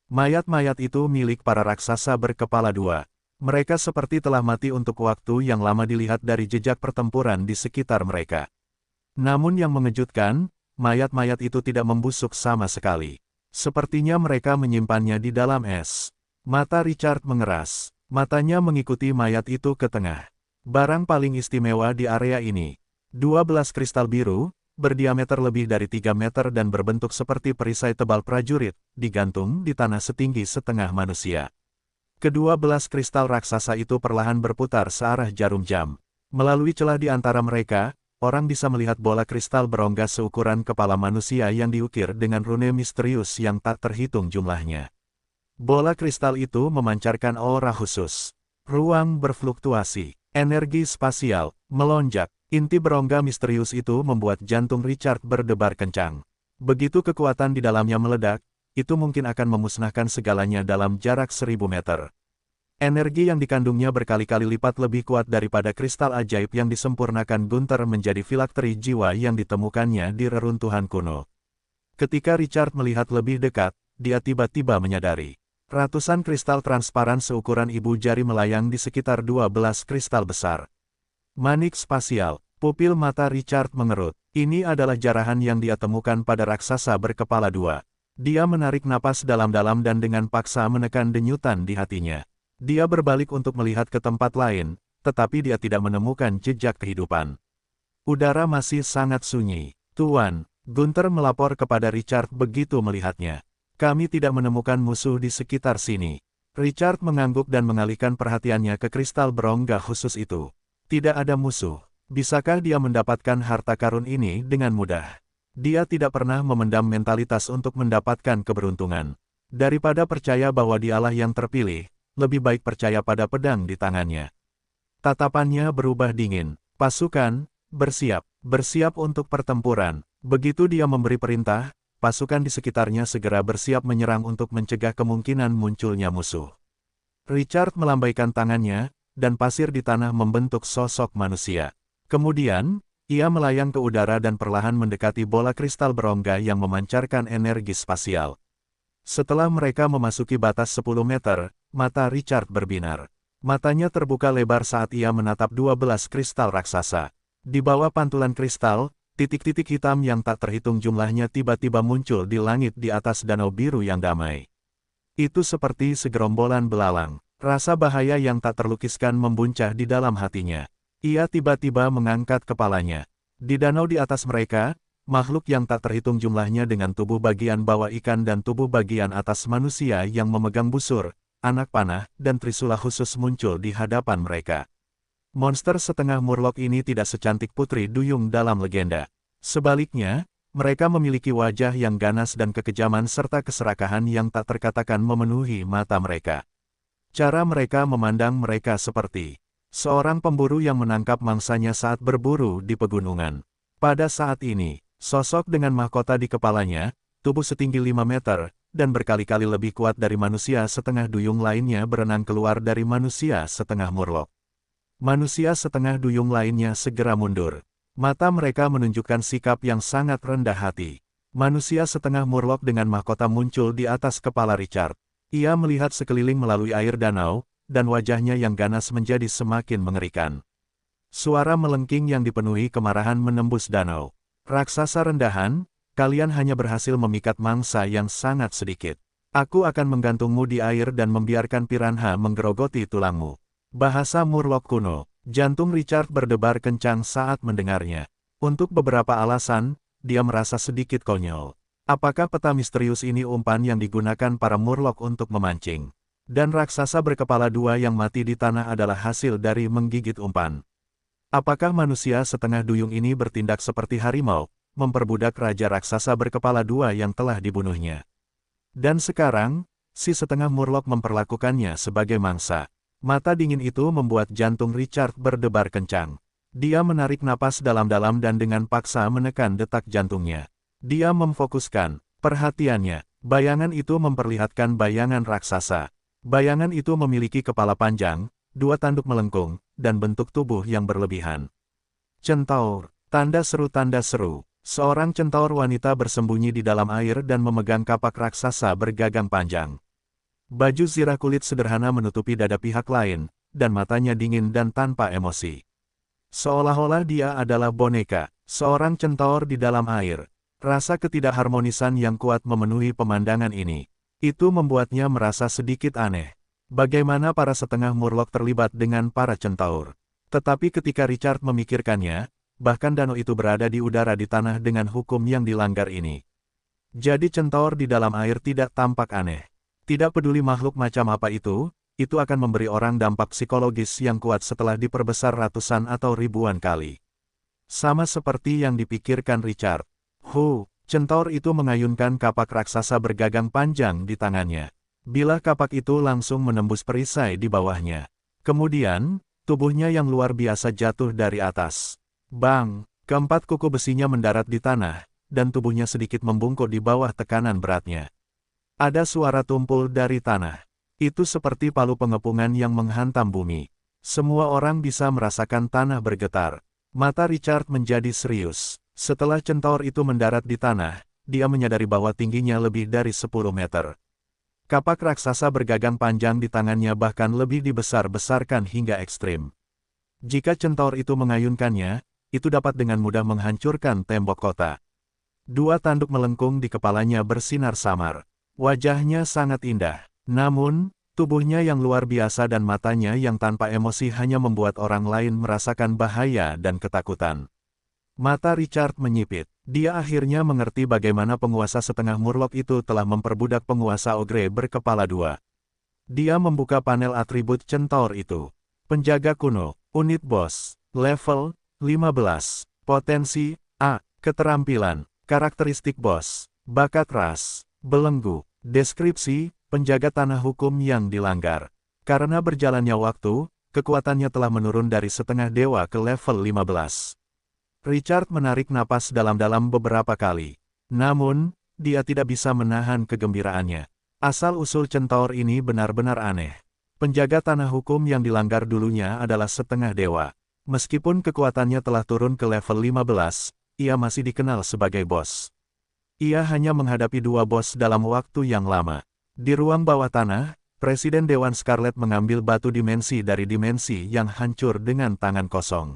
Mayat-mayat itu milik para raksasa berkepala dua. Mereka seperti telah mati untuk waktu yang lama dilihat dari jejak pertempuran di sekitar mereka. Namun yang mengejutkan, mayat-mayat itu tidak membusuk sama sekali. Sepertinya mereka menyimpannya di dalam es. Mata Richard mengeras. Matanya mengikuti mayat itu ke tengah. Barang paling istimewa di area ini. 12 kristal biru, berdiameter lebih dari 3 meter dan berbentuk seperti perisai tebal prajurit, digantung di tanah setinggi setengah manusia. Kedua belas kristal raksasa itu perlahan berputar searah jarum jam. Melalui celah di antara mereka, orang bisa melihat bola kristal berongga seukuran kepala manusia yang diukir dengan rune misterius yang tak terhitung jumlahnya. Bola kristal itu memancarkan aura khusus. Ruang berfluktuasi, energi spasial, melonjak. Inti berongga misterius itu membuat jantung Richard berdebar kencang. Begitu kekuatan di dalamnya meledak, itu mungkin akan memusnahkan segalanya dalam jarak 1000 meter. Energi yang dikandungnya berkali-kali lipat lebih kuat daripada kristal ajaib yang disempurnakan Gunther menjadi filakteri jiwa yang ditemukannya di reruntuhan kuno. Ketika Richard melihat lebih dekat, dia tiba-tiba menyadari. Ratusan kristal transparan seukuran ibu jari melayang di sekitar 12 kristal besar. Manik spasial, pupil mata Richard mengerut. Ini adalah jarahan yang dia temukan pada raksasa berkepala dua. Dia menarik napas dalam-dalam dan dengan paksa menekan denyutan di hatinya. Dia berbalik untuk melihat ke tempat lain, tetapi dia tidak menemukan jejak kehidupan. Udara masih sangat sunyi. Tuan, Gunther melapor kepada Richard begitu melihatnya. Kami tidak menemukan musuh di sekitar sini. Richard mengangguk dan mengalihkan perhatiannya ke kristal berongga khusus itu. Tidak ada musuh. Bisakah dia mendapatkan harta karun ini dengan mudah? Dia tidak pernah memendam mentalitas untuk mendapatkan keberuntungan. Daripada percaya bahwa dialah yang terpilih, lebih baik percaya pada pedang di tangannya. Tatapannya berubah dingin. Pasukan, bersiap. Bersiap untuk pertempuran. Begitu dia memberi perintah, pasukan di sekitarnya segera bersiap menyerang untuk mencegah kemungkinan munculnya musuh. Richard melambaikan tangannya, dan pasir di tanah membentuk sosok manusia. Kemudian, ia melayang ke udara dan perlahan mendekati bola kristal berongga yang memancarkan energi spasial. Setelah mereka memasuki batas 10 meter, mata Richard berbinar. Matanya terbuka lebar saat ia menatap 12 kristal raksasa. Di bawah pantulan kristal, titik-titik hitam yang tak terhitung jumlahnya tiba-tiba muncul di langit di atas danau biru yang damai. Itu seperti segerombolan belalang. Rasa bahaya yang tak terlukiskan membuncah di dalam hatinya. Ia tiba-tiba mengangkat kepalanya. Di danau di atas mereka, makhluk yang tak terhitung jumlahnya dengan tubuh bagian bawah ikan dan tubuh bagian atas manusia yang memegang busur, anak panah, dan trisula khusus muncul di hadapan mereka. Monster setengah murloc ini tidak secantik putri duyung dalam legenda. Sebaliknya, mereka memiliki wajah yang ganas dan kekejaman serta keserakahan yang tak terkatakan memenuhi mata mereka. Cara mereka memandang mereka seperti seorang pemburu yang menangkap mangsanya saat berburu di pegunungan. Pada saat ini, sosok dengan mahkota di kepalanya, tubuh setinggi 5 meter, dan berkali-kali lebih kuat dari manusia setengah duyung lainnya berenang keluar dari manusia setengah murloc. Manusia setengah duyung lainnya segera mundur. Mata mereka menunjukkan sikap yang sangat rendah hati. Manusia setengah murloc dengan mahkota muncul di atas kepala Richard. Ia melihat sekeliling melalui air danau, dan wajahnya yang ganas menjadi semakin mengerikan. Suara melengking yang dipenuhi kemarahan menembus danau. Raksasa rendahan, kalian hanya berhasil memikat mangsa yang sangat sedikit. Aku akan menggantungmu di air dan membiarkan piranha menggerogoti tulangmu. Bahasa Murloc kuno. Jantung Richard berdebar kencang saat mendengarnya. Untuk beberapa alasan, dia merasa sedikit konyol. Apakah peta misterius ini umpan yang digunakan para Murloc untuk memancing? Dan raksasa berkepala dua yang mati di tanah adalah hasil dari menggigit umpan. Apakah manusia setengah duyung ini bertindak seperti harimau, memperbudak raja raksasa berkepala dua yang telah dibunuhnya? Dan sekarang, si setengah Murloc memperlakukannya sebagai mangsa. Mata dingin itu membuat jantung Richard berdebar kencang. Dia menarik napas dalam-dalam dan dengan paksa menekan detak jantungnya. Dia memfokuskan perhatiannya. Bayangan itu memperlihatkan bayangan raksasa. Bayangan itu memiliki kepala panjang, dua tanduk melengkung, dan bentuk tubuh yang berlebihan. Centaur, tanda seru. Seorang centaur wanita bersembunyi di dalam air dan memegang kapak raksasa bergagang panjang. Baju zirah kulit sederhana menutupi dada pihak lain, dan matanya dingin dan tanpa emosi. Seolah-olah dia adalah boneka, seorang centaur di dalam air. Rasa ketidakharmonisan yang kuat memenuhi pemandangan ini. Itu membuatnya merasa sedikit aneh. Bagaimana para setengah Murloc terlibat dengan para centaur? Tetapi ketika Richard memikirkannya, bahkan danau itu berada di udara di tanah dengan hukum yang dilanggar ini. Jadi centaur di dalam air tidak tampak aneh. Tidak peduli makhluk macam apa itu akan memberi orang dampak psikologis yang kuat setelah diperbesar ratusan atau ribuan kali. Sama seperti yang dipikirkan Richard. Centaur itu mengayunkan kapak raksasa bergagang panjang di tangannya. Bilah kapak itu langsung menembus perisai di bawahnya. Kemudian, tubuhnya yang luar biasa jatuh dari atas. Bang! Keempat kuku besinya mendarat di tanah, dan tubuhnya sedikit membungkuk di bawah tekanan beratnya. Ada suara tumpul dari tanah. Itu seperti palu pengepungan yang menghantam bumi. Semua orang bisa merasakan tanah bergetar. Mata Richard menjadi serius. Setelah centaur itu mendarat di tanah, dia menyadari bahwa tingginya lebih dari 10 meter. Kapak raksasa bergagang panjang di tangannya bahkan lebih dibesar-besarkan hingga ekstrim. Jika centaur itu mengayunkannya, itu dapat dengan mudah menghancurkan tembok kota. Dua tanduk melengkung di kepalanya bersinar samar. Wajahnya sangat indah, namun, tubuhnya yang luar biasa dan matanya yang tanpa emosi hanya membuat orang lain merasakan bahaya dan ketakutan. Mata Richard menyipit. Dia akhirnya mengerti bagaimana penguasa setengah Murloc itu telah memperbudak penguasa Ogre berkepala dua. Dia membuka panel atribut centaur itu. Penjaga kuno, unit bos, level 15, potensi A, keterampilan, karakteristik bos, bakat ras, belenggu. Deskripsi, penjaga tanah hukum yang dilanggar. Karena berjalannya waktu, kekuatannya telah menurun dari setengah dewa ke level 15. Richard menarik napas dalam-dalam beberapa kali. Namun, dia tidak bisa menahan kegembiraannya. Asal-usul centaur ini benar-benar aneh. Penjaga tanah hukum yang dilanggar dulunya adalah setengah dewa. Meskipun kekuatannya telah turun ke level 15, ia masih dikenal sebagai bos. Ia hanya menghadapi dua bos dalam waktu yang lama. Di ruang bawah tanah, Presiden Dewan Scarlet mengambil batu dimensi dari dimensi yang hancur dengan tangan kosong.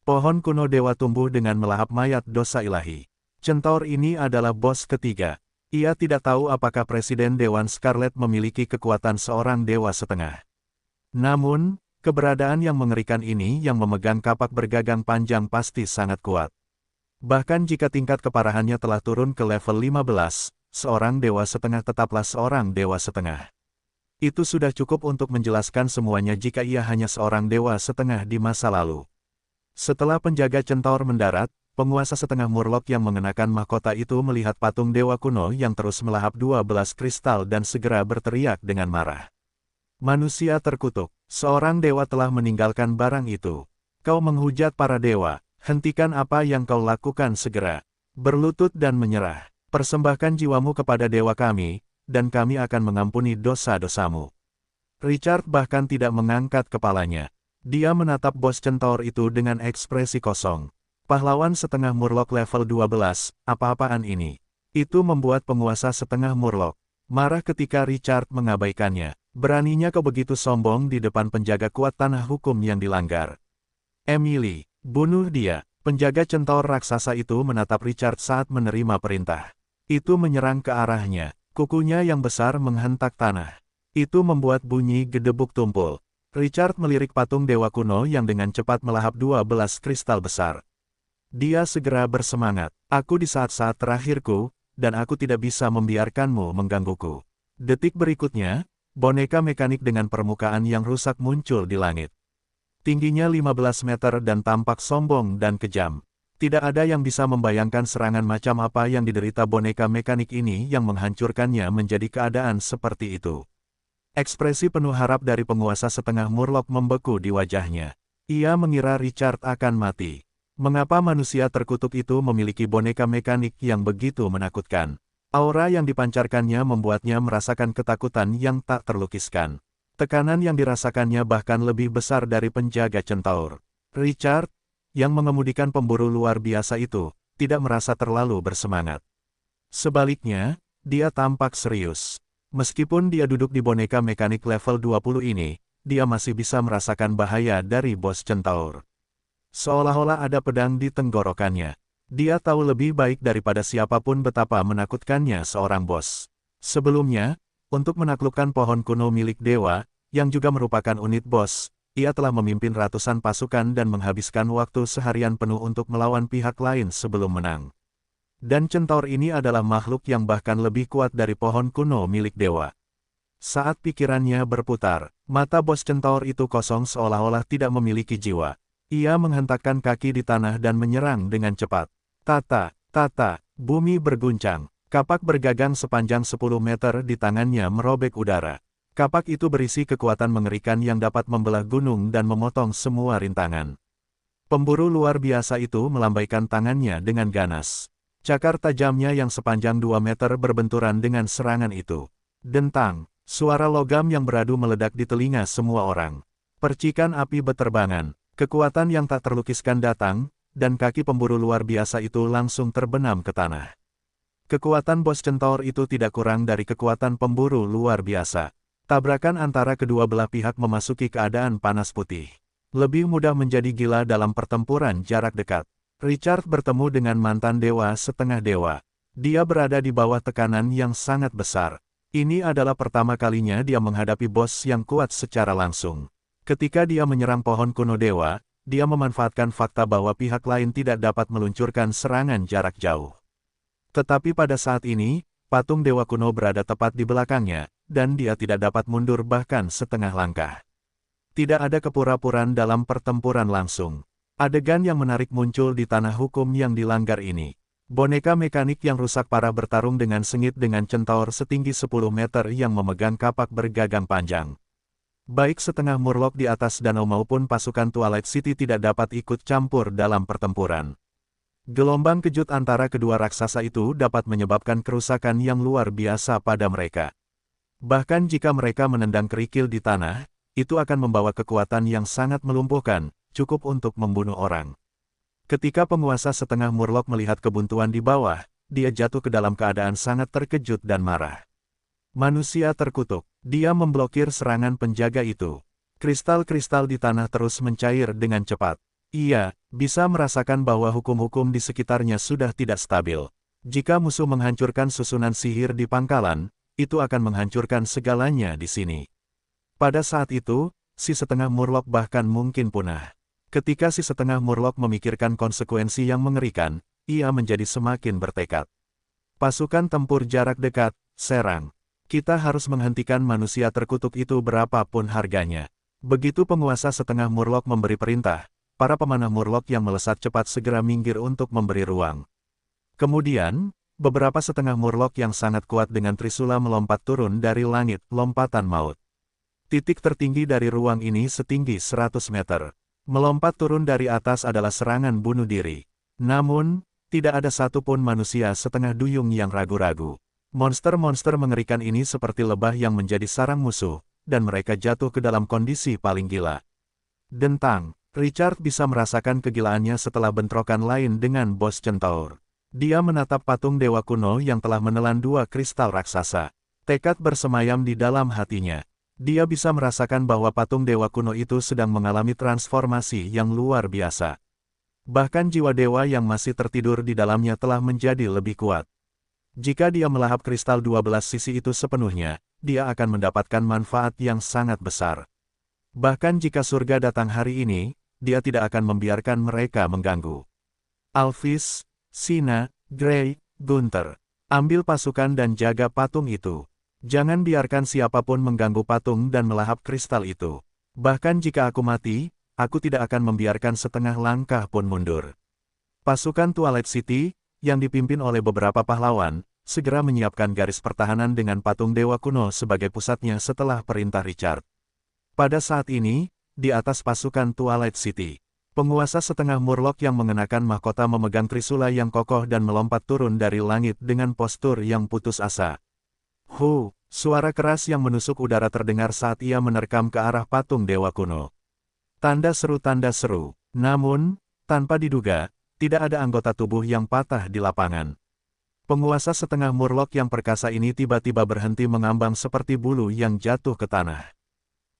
Pohon kuno dewa tumbuh dengan melahap mayat dosa ilahi. Centaur ini adalah bos ketiga. Ia tidak tahu apakah Presiden Dewan Scarlet memiliki kekuatan seorang dewa setengah. Namun, keberadaan yang mengerikan ini yang memegang kapak bergagang panjang pasti sangat kuat. Bahkan jika tingkat keparahannya telah turun ke level 15, seorang dewa setengah tetaplah seorang dewa setengah. Itu sudah cukup untuk menjelaskan semuanya jika ia hanya seorang dewa setengah di masa lalu. Setelah penjaga centaur mendarat, penguasa setengah Murloc yang mengenakan mahkota itu melihat patung dewa kuno yang terus melahap 12 kristal dan segera berteriak dengan marah. Manusia terkutuk, seorang dewa telah meninggalkan barang itu. Kau menghujat para dewa. Hentikan apa yang kau lakukan segera. Berlutut dan menyerah. Persembahkan jiwamu kepada dewa kami, dan kami akan mengampuni dosa-dosamu. Richard bahkan tidak mengangkat kepalanya. Dia menatap bos centaur itu dengan ekspresi kosong. Pahlawan setengah Murloc level 12, apa-apaan ini? Itu membuat penguasa setengah Murloc marah ketika Richard mengabaikannya. Beraninya kau begitu sombong di depan penjaga kuat tanah hukum yang dilanggar. Emily. Bunuh dia. Penjaga centaur raksasa itu menatap Richard saat menerima perintah. Itu menyerang ke arahnya, kukunya yang besar menghentak tanah. Itu membuat bunyi gedebuk tumpul. Richard melirik patung dewa kuno yang dengan cepat melahap 12 kristal besar. Dia segera bersemangat. Aku di saat-saat terakhirku, dan aku tidak bisa membiarkanmu menggangguku. Detik berikutnya, boneka mekanik dengan permukaan yang rusak muncul di langit. Tingginya 15 meter dan tampak sombong dan kejam. Tidak ada yang bisa membayangkan serangan macam apa yang diderita boneka mekanik ini yang menghancurkannya menjadi keadaan seperti itu. Ekspresi penuh harap dari penguasa setengah murloc membeku di wajahnya. Ia mengira Richard akan mati. Mengapa manusia terkutuk itu memiliki boneka mekanik yang begitu menakutkan? Aura yang dipancarkannya membuatnya merasakan ketakutan yang tak terlukiskan. Tekanan yang dirasakannya bahkan lebih besar dari penjaga centaur. Richard, yang mengemudikan pemburu luar biasa itu, tidak merasa terlalu bersemangat. Sebaliknya, dia tampak serius. Meskipun dia duduk di boneka mekanik level 20 ini, dia masih bisa merasakan bahaya dari bos centaur. Seolah-olah ada pedang di tenggorokannya. Dia tahu lebih baik daripada siapapun betapa menakutkannya seorang bos. Sebelumnya, untuk menaklukkan pohon kuno milik dewa, yang juga merupakan unit bos, ia telah memimpin ratusan pasukan dan menghabiskan waktu seharian penuh untuk melawan pihak lain sebelum menang. Dan centaur ini adalah makhluk yang bahkan lebih kuat dari pohon kuno milik dewa. Saat pikirannya berputar, mata bos centaur itu kosong seolah-olah tidak memiliki jiwa. Ia menghentakkan kaki di tanah dan menyerang dengan cepat. Tata, tata, bumi berguncang. Kapak bergagang sepanjang 10 meter di tangannya merobek udara. Kapak itu berisi kekuatan mengerikan yang dapat membelah gunung dan memotong semua rintangan. Pemburu luar biasa itu melambaikan tangannya dengan ganas. Cakar tajamnya yang sepanjang 2 meter berbenturan dengan serangan itu. Dentang, suara logam yang beradu meledak di telinga semua orang. Percikan api beterbangan, kekuatan yang tak terlukiskan datang, dan kaki pemburu luar biasa itu langsung terbenam ke tanah. Kekuatan bos centaur itu tidak kurang dari kekuatan pemburu luar biasa. Tabrakan antara kedua belah pihak memasuki keadaan panas putih. Lebih mudah menjadi gila dalam pertempuran jarak dekat. Richard bertemu dengan mantan dewa setengah dewa. Dia berada di bawah tekanan yang sangat besar. Ini adalah pertama kalinya dia menghadapi bos yang kuat secara langsung. Ketika dia menyerang pohon kuno dewa, dia memanfaatkan fakta bahwa pihak lain tidak dapat meluncurkan serangan jarak jauh. Tetapi pada saat ini, patung dewa kuno berada tepat di belakangnya, dan dia tidak dapat mundur bahkan setengah langkah. Tidak ada kepura-puraan dalam pertempuran langsung. Adegan yang menarik muncul di tanah hukum yang dilanggar ini. Boneka mekanik yang rusak parah bertarung dengan sengit dengan centaur setinggi 10 meter yang memegang kapak bergagang panjang. Baik setengah murloc di atas danau maupun pasukan Twilight City tidak dapat ikut campur dalam pertempuran. Gelombang kejut antara kedua raksasa itu dapat menyebabkan kerusakan yang luar biasa pada mereka. Bahkan jika mereka menendang kerikil di tanah, itu akan membawa kekuatan yang sangat melumpuhkan, cukup untuk membunuh orang. Ketika penguasa setengah murloc melihat kebuntuan di bawah, dia jatuh ke dalam keadaan sangat terkejut dan marah. Manusia terkutuk, dia memblokir serangan penjaga itu. Kristal-kristal di tanah terus mencair dengan cepat. Ia bisa merasakan bahwa hukum-hukum di sekitarnya sudah tidak stabil. Jika musuh menghancurkan susunan sihir di pangkalan, itu akan menghancurkan segalanya di sini. Pada saat itu, si setengah murloc bahkan mungkin punah. Ketika si setengah murloc memikirkan konsekuensi yang mengerikan, ia menjadi semakin bertekad. Pasukan tempur jarak dekat, serang. Kita harus menghentikan manusia terkutuk itu berapapun harganya. Begitu penguasa setengah murloc memberi perintah, para pemanah murloc yang melesat cepat segera minggir untuk memberi ruang. Kemudian, beberapa setengah murloc yang sangat kuat dengan trisula melompat turun dari langit, lompatan maut. Titik tertinggi dari ruang ini setinggi 100 meter. Melompat turun dari atas adalah serangan bunuh diri. Namun, tidak ada satupun manusia setengah duyung yang ragu-ragu. Monster-monster mengerikan ini seperti lebah yang menjadi sarang musuh, dan mereka jatuh ke dalam kondisi paling gila. Dentang, Richard bisa merasakan kegilaannya setelah bentrokan lain dengan bos centaur. Dia menatap patung dewa kuno yang telah menelan 2 kristal raksasa. Tekad bersemayam di dalam hatinya. Dia bisa merasakan bahwa patung dewa kuno itu sedang mengalami transformasi yang luar biasa. Bahkan jiwa dewa yang masih tertidur di dalamnya telah menjadi lebih kuat. Jika dia melahap kristal 12 sisi itu sepenuhnya, dia akan mendapatkan manfaat yang sangat besar. Bahkan jika surga datang hari ini, dia tidak akan membiarkan mereka mengganggu. Alphys, Sina, Gray, Gunther, ambil pasukan dan jaga patung itu. Jangan biarkan siapapun mengganggu patung dan melahap kristal itu. Bahkan jika aku mati, aku tidak akan membiarkan setengah langkah pun mundur. Pasukan Twilight City, yang dipimpin oleh beberapa pahlawan, segera menyiapkan garis pertahanan dengan patung dewa kuno sebagai pusatnya setelah perintah Richard. Pada saat ini, di atas pasukan Twilight City, penguasa setengah murloc yang mengenakan mahkota memegang trisula yang kokoh dan melompat turun dari langit dengan postur yang putus asa. Suara keras yang menusuk udara terdengar saat ia menerkam ke arah patung dewa kuno. Tanda seru, namun, tanpa diduga, tidak ada anggota tubuh yang patah di lapangan. Penguasa setengah murloc yang perkasa ini tiba-tiba berhenti mengambang seperti bulu yang jatuh ke tanah.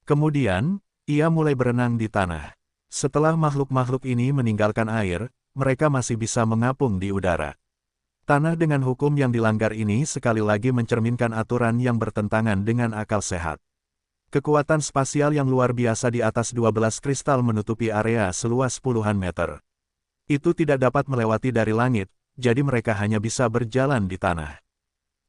Kemudian, ia mulai berenang di tanah. Setelah makhluk-makhluk ini meninggalkan air, mereka masih bisa mengapung di udara. Tanah dengan hukum yang dilanggar ini sekali lagi mencerminkan aturan yang bertentangan dengan akal sehat. Kekuatan spasial yang luar biasa di atas 12 kristal menutupi area seluas puluhan meter. Itu tidak dapat melewati dari langit, jadi mereka hanya bisa berjalan di tanah.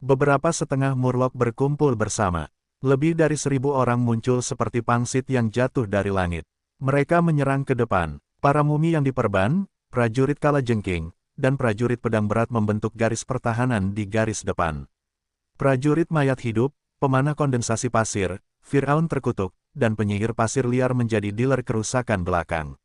Beberapa setengah murloc berkumpul bersama. Lebih dari 1000 orang muncul seperti pangsit yang jatuh dari langit. Mereka menyerang ke depan. Para mumi yang diperban, prajurit kalajengking, dan prajurit pedang berat membentuk garis pertahanan di garis depan. Prajurit mayat hidup, pemanah kondensasi pasir, Firaun terkutuk, dan penyihir pasir liar menjadi dealer kerusakan belakang.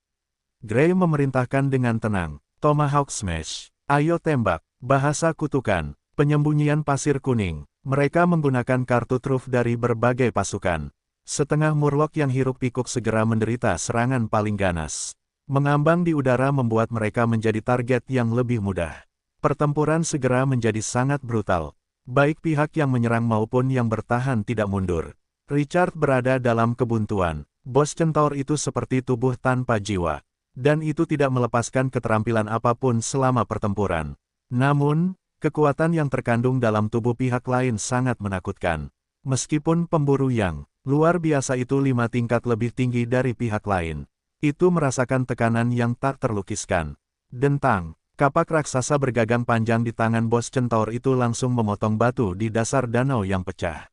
Gray memerintahkan dengan tenang, Tomahawk Smash, ayo tembak, bahasa kutukan, penyembunyian pasir kuning. Mereka menggunakan kartu truf dari berbagai pasukan. Setengah murloc yang hiruk-pikuk segera menderita serangan paling ganas. Mengambang di udara membuat mereka menjadi target yang lebih mudah. Pertempuran segera menjadi sangat brutal. Baik pihak yang menyerang maupun yang bertahan tidak mundur. Richard berada dalam kebuntuan. Bos centaur itu seperti tubuh tanpa jiwa. Dan itu tidak melepaskan keterampilan apapun selama pertempuran. Namun, kekuatan yang terkandung dalam tubuh pihak lain sangat menakutkan. Meskipun pemburu yang luar biasa itu 5 tingkat lebih tinggi dari pihak lain, itu merasakan tekanan yang tak terlukiskan. Dentang, kapak raksasa bergagang panjang di tangan bos centaur itu langsung memotong batu di dasar danau yang pecah.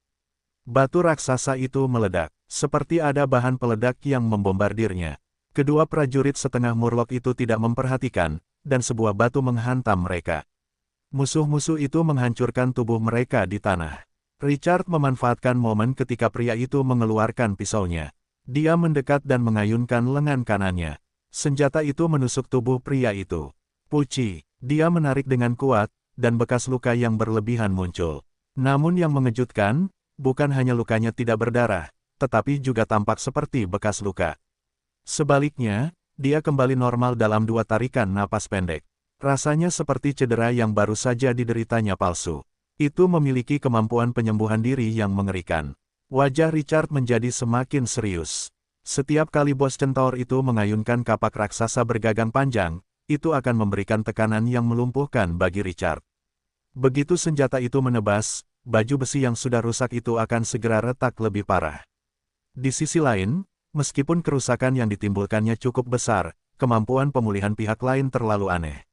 Batu raksasa itu meledak, seperti ada bahan peledak yang membombardirnya. Kedua prajurit setengah murloc itu tidak memperhatikan, dan sebuah batu menghantam mereka. Musuh-musuh itu menghancurkan tubuh mereka di tanah. Richard memanfaatkan momen ketika pria itu mengeluarkan pisaunya. Dia mendekat dan mengayunkan lengan kanannya. Senjata itu menusuk tubuh pria itu. Puci, dia menarik dengan kuat, dan bekas luka yang berlebihan muncul. Namun yang mengejutkan, bukan hanya lukanya tidak berdarah, tetapi juga tampak seperti bekas luka. Sebaliknya, dia kembali normal dalam 2 tarikan napas pendek. Rasanya seperti cedera yang baru saja dideritanya palsu. Itu memiliki kemampuan penyembuhan diri yang mengerikan. Wajah Richard menjadi semakin serius. Setiap kali bos centaur itu mengayunkan kapak raksasa bergagang panjang, itu akan memberikan tekanan yang melumpuhkan bagi Richard. Begitu senjata itu menebas, baju besi yang sudah rusak itu akan segera retak lebih parah. Di sisi lain, meskipun kerusakan yang ditimbulkannya cukup besar, kemampuan pemulihan pihak lain terlalu aneh.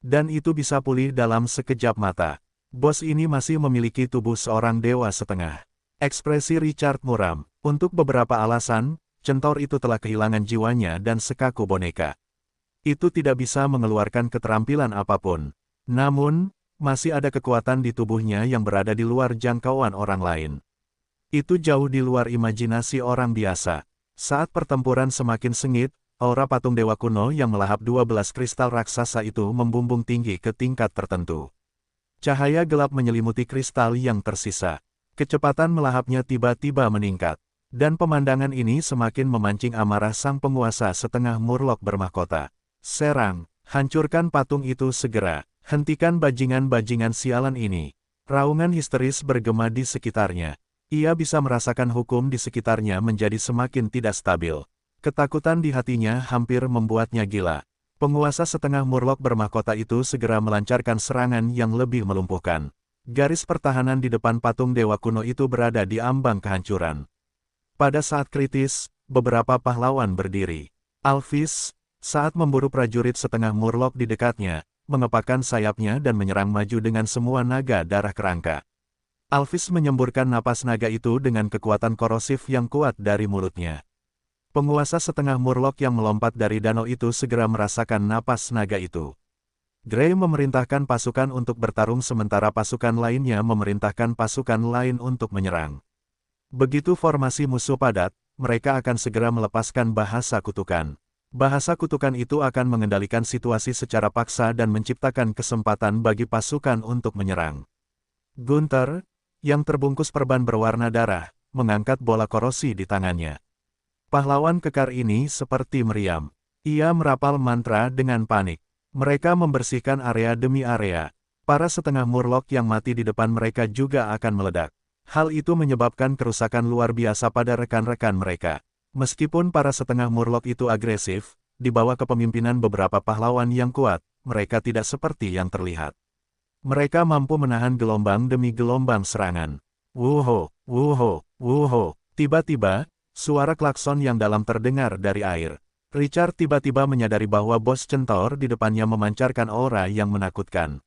Dan itu bisa pulih dalam sekejap mata. Bos ini masih memiliki tubuh seorang dewa setengah. Ekspresi Richard muram. Untuk beberapa alasan, centaur itu telah kehilangan jiwanya dan sekaku boneka. Itu tidak bisa mengeluarkan keterampilan apapun. Namun, masih ada kekuatan di tubuhnya yang berada di luar jangkauan orang lain. Itu jauh di luar imajinasi orang biasa. Saat pertempuran semakin sengit, aura patung dewa kuno yang melahap 12 kristal raksasa itu membumbung tinggi ke tingkat tertentu. Cahaya gelap menyelimuti kristal yang tersisa. Kecepatan melahapnya tiba-tiba meningkat. Dan pemandangan ini semakin memancing amarah sang penguasa setengah murloc bermahkota. Serang, hancurkan patung itu segera. Hentikan bajingan-bajingan sialan ini. Raungan histeris bergema di sekitarnya. Ia bisa merasakan hukum di sekitarnya menjadi semakin tidak stabil. Ketakutan di hatinya hampir membuatnya gila. Penguasa setengah murloc bermahkota itu segera melancarkan serangan yang lebih melumpuhkan. Garis pertahanan di depan patung dewa kuno itu berada di ambang kehancuran. Pada saat kritis, beberapa pahlawan berdiri. Alphys, saat memburu prajurit setengah murloc di dekatnya, mengepakkan sayapnya dan menyerang maju dengan semua naga darah kerangka. Alphys menyemburkan napas naga itu dengan kekuatan korosif yang kuat dari mulutnya. Penguasa setengah murloc yang melompat dari danau itu segera merasakan napas naga itu. Grey memerintahkan pasukan untuk bertarung sementara pasukan lainnya memerintahkan pasukan lain untuk menyerang. Begitu formasi musuh padat, mereka akan segera melepaskan bahasa kutukan. Bahasa kutukan itu akan mengendalikan situasi secara paksa dan menciptakan kesempatan bagi pasukan untuk menyerang. Gunther, yang terbungkus perban berwarna darah, mengangkat bola korosi di tangannya. Pahlawan kekar ini seperti meriam. Ia merapal mantra dengan panik. Mereka membersihkan area demi area. Para setengah murloc yang mati di depan mereka juga akan meledak. Hal itu menyebabkan kerusakan luar biasa pada rekan-rekan mereka. Meskipun para setengah murloc itu agresif, di bawah kepemimpinan beberapa pahlawan yang kuat, mereka tidak seperti yang terlihat. Mereka mampu menahan gelombang demi gelombang serangan. Wuho, wuho, wuho. Tiba-tiba, suara klakson yang dalam terdengar dari air. Richard tiba-tiba menyadari bahwa bos centaur di depannya memancarkan aura yang menakutkan.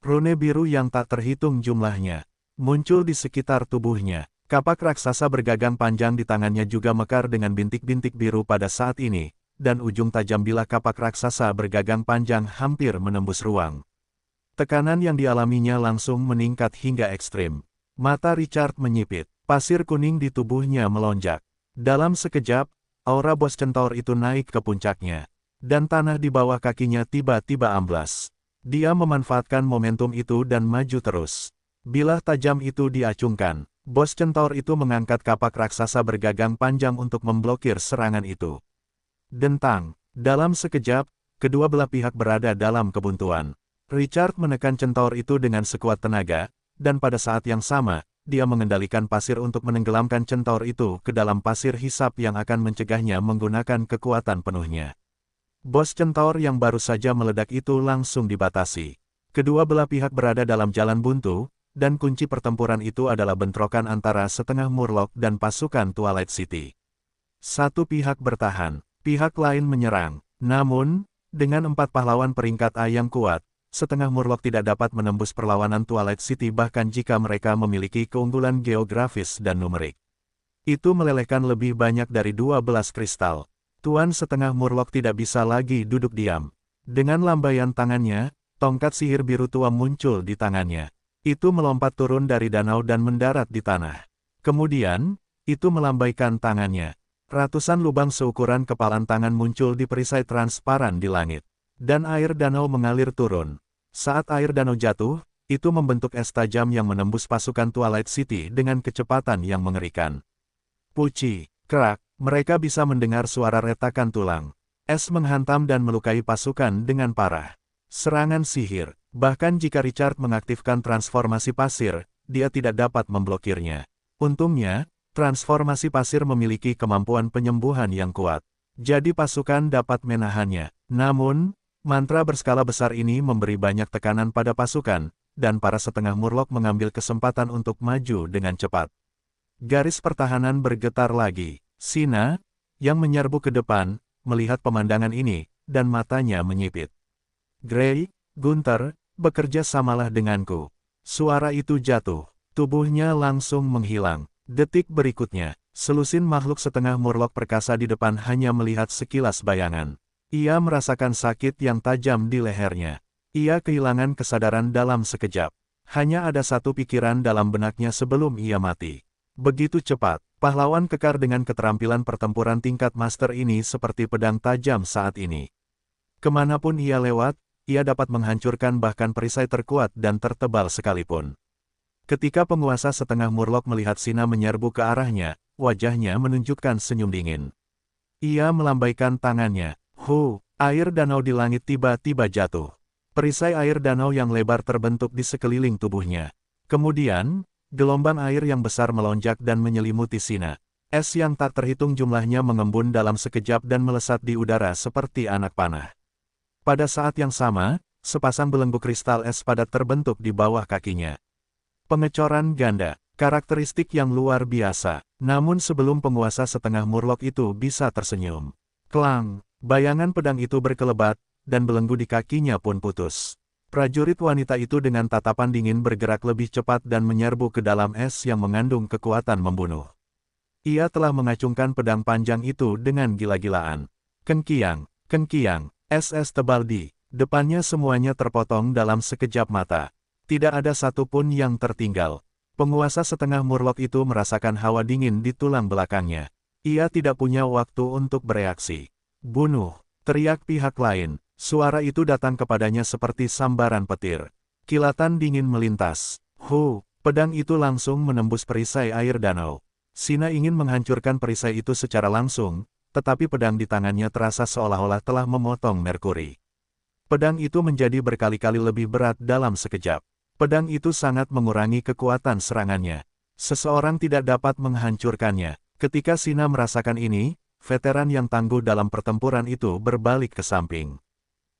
Rune biru yang tak terhitung jumlahnya muncul di sekitar tubuhnya. Kapak raksasa bergagang panjang di tangannya juga mekar dengan bintik-bintik biru pada saat ini, dan ujung tajam bilah kapak raksasa bergagang panjang hampir menembus ruang. Tekanan yang dialaminya langsung meningkat hingga ekstrim. Mata Richard menyipit, pasir kuning di tubuhnya melonjak. Dalam sekejap, aura bos centaur itu naik ke puncaknya, dan tanah di bawah kakinya tiba-tiba amblas. Dia memanfaatkan momentum itu dan maju terus. Bilah tajam itu diacungkan, bos centaur itu mengangkat kapak raksasa bergagang panjang untuk memblokir serangan itu. Dentang, dalam sekejap, kedua belah pihak berada dalam kebuntuan. Richard menekan centaur itu dengan sekuat tenaga, dan pada saat yang sama, dia mengendalikan pasir untuk menenggelamkan centaur itu ke dalam pasir hisap yang akan mencegahnya menggunakan kekuatan penuhnya. Bos centaur yang baru saja meledak itu langsung dibatasi. Kedua belah pihak berada dalam jalan buntu, dan kunci pertempuran itu adalah bentrokan antara setengah murloc dan pasukan Twilight City. Satu pihak bertahan, pihak lain menyerang. Namun, dengan 4 pahlawan peringkat A yang kuat, setengah murloc tidak dapat menembus perlawanan Twilight City bahkan jika mereka memiliki keunggulan geografis dan numerik. Itu melelehkan lebih banyak dari 12 kristal. Tuan setengah murloc tidak bisa lagi duduk diam. Dengan lambaian tangannya, tongkat sihir biru tua muncul di tangannya. Itu melompat turun dari danau dan mendarat di tanah. Kemudian, itu melambaikan tangannya. Ratusan lubang seukuran kepalan tangan muncul di perisai transparan di langit. Dan air danau mengalir turun. Saat air danau jatuh, itu membentuk es tajam yang menembus pasukan Twilight City dengan kecepatan yang mengerikan. Puci, kerak, mereka bisa mendengar suara retakan tulang. Es menghantam dan melukai pasukan dengan parah. Serangan sihir, bahkan jika Richard mengaktifkan transformasi pasir, dia tidak dapat memblokirnya. Untungnya, transformasi pasir memiliki kemampuan penyembuhan yang kuat. Jadi pasukan dapat menahannya. Namun, mantra berskala besar ini memberi banyak tekanan pada pasukan, dan para setengah murloc mengambil kesempatan untuk maju dengan cepat. Garis pertahanan bergetar lagi. Sina, yang menyerbu ke depan, melihat pemandangan ini, dan matanya menyipit. Grey, Gunther, bekerja samalah denganku. Suara itu jatuh. Tubuhnya langsung menghilang. Detik berikutnya, selusin makhluk setengah murloc perkasa di depan hanya melihat sekilas bayangan. Ia merasakan sakit yang tajam di lehernya. Ia kehilangan kesadaran dalam sekejap. Hanya ada satu pikiran dalam benaknya sebelum ia mati. Begitu cepat, pahlawan kekar dengan keterampilan pertempuran tingkat master ini seperti pedang tajam saat ini. Kemanapun ia lewat, ia dapat menghancurkan bahkan perisai terkuat dan tertebal sekalipun. Ketika penguasa setengah murloc melihat Sina menyerbu ke arahnya, wajahnya menunjukkan senyum dingin. Ia melambaikan tangannya. Air danau di langit tiba-tiba jatuh. Perisai air danau yang lebar terbentuk di sekeliling tubuhnya. Kemudian, gelombang air yang besar melonjak dan menyelimuti Sina. Es yang tak terhitung jumlahnya mengembun dalam sekejap dan melesat di udara seperti anak panah. Pada saat yang sama, sepasang belenggu kristal es padat terbentuk di bawah kakinya. Pengecoran ganda, karakteristik yang luar biasa. Namun sebelum penguasa setengah murloc itu bisa tersenyum. Klang, bayangan pedang itu berkelebat, dan belenggu di kakinya pun putus. Prajurit wanita itu dengan tatapan dingin bergerak lebih cepat dan menyerbu ke dalam es yang mengandung kekuatan membunuh. Ia telah mengacungkan pedang panjang itu dengan gila-gilaan. Kengkiang, kengkiang, es tebal di depannya semuanya terpotong dalam sekejap mata. Tidak ada satupun yang tertinggal. Penguasa setengah murloc itu merasakan hawa dingin di tulang belakangnya. Ia tidak punya waktu untuk bereaksi. Bunuh, teriak pihak lain. Suara itu datang kepadanya seperti sambaran petir. Kilatan dingin melintas. Pedang itu langsung menembus perisai air danau. Sina ingin menghancurkan perisai itu secara langsung, tetapi pedang di tangannya terasa seolah-olah telah memotong merkuri. Pedang itu menjadi berkali-kali lebih berat dalam sekejap. Pedang itu sangat mengurangi kekuatan serangannya. Seseorang tidak dapat menghancurkannya. Ketika Sina merasakan ini, veteran yang tangguh dalam pertempuran itu berbalik ke samping.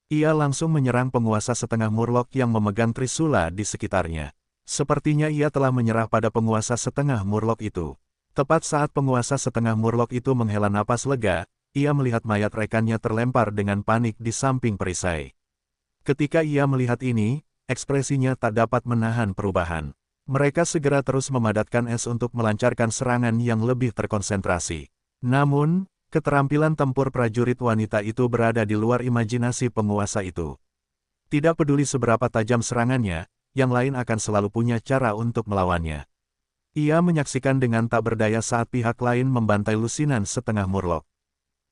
Ia langsung menyerang penguasa setengah murloc yang memegang trisula di sekitarnya. Sepertinya ia telah menyerah pada penguasa setengah murloc itu. Tepat saat penguasa setengah murloc itu menghela napas lega, ia melihat mayat rekannya terlempar dengan panik di samping perisai. Ketika ia melihat ini, ekspresinya tak dapat menahan perubahan. Mereka segera terus memadatkan es untuk melancarkan serangan yang lebih terkonsentrasi. Namun, keterampilan tempur prajurit wanita itu berada di luar imajinasi penguasa itu. Tidak peduli seberapa tajam serangannya, yang lain akan selalu punya cara untuk melawannya. Ia menyaksikan dengan tak berdaya saat pihak lain membantai lusinan setengah murloc.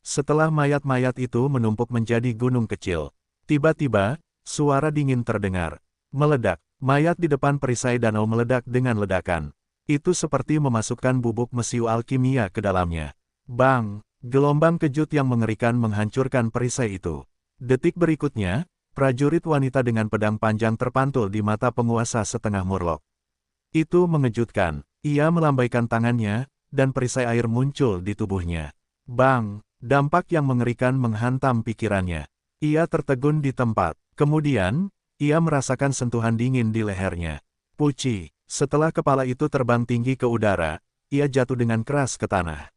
Setelah mayat-mayat itu menumpuk menjadi gunung kecil, tiba-tiba, suara dingin terdengar. Meledak, mayat di depan perisai danau meledak dengan ledakan. Itu seperti memasukkan bubuk mesiu alkimia ke dalamnya. Bang! Gelombang kejut yang mengerikan menghancurkan perisai itu. Detik berikutnya, prajurit wanita dengan pedang panjang terpantul di mata penguasa setengah murloc. Itu mengejutkan. Ia melambaikan tangannya, dan perisai air muncul di tubuhnya. Bang! Dampak yang mengerikan menghantam pikirannya. Ia tertegun di tempat. Kemudian, ia merasakan sentuhan dingin di lehernya. Puci! Setelah kepala itu terbang tinggi ke udara, ia jatuh dengan keras ke tanah.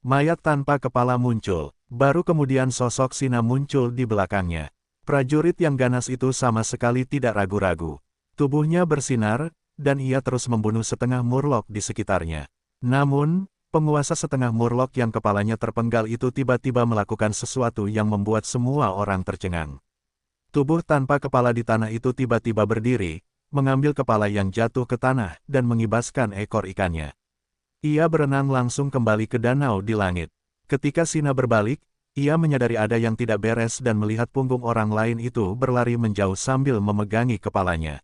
Mayat tanpa kepala muncul. Baru kemudian sosok Sina muncul di belakangnya. Prajurit yang ganas itu sama sekali tidak ragu-ragu. Tubuhnya bersinar, dan ia terus membunuh setengah murloc di sekitarnya. Namun, penguasa setengah murloc yang kepalanya terpenggal itu tiba-tiba melakukan sesuatu yang membuat semua orang tercengang. Tubuh tanpa kepala di tanah itu tiba-tiba berdiri, mengambil kepala yang jatuh ke tanah, dan mengibaskan ekor ikannya. Ia berenang langsung kembali ke danau di langit. Ketika Sina berbalik, ia menyadari ada yang tidak beres dan melihat punggung orang lain itu berlari menjauh sambil memegangi kepalanya.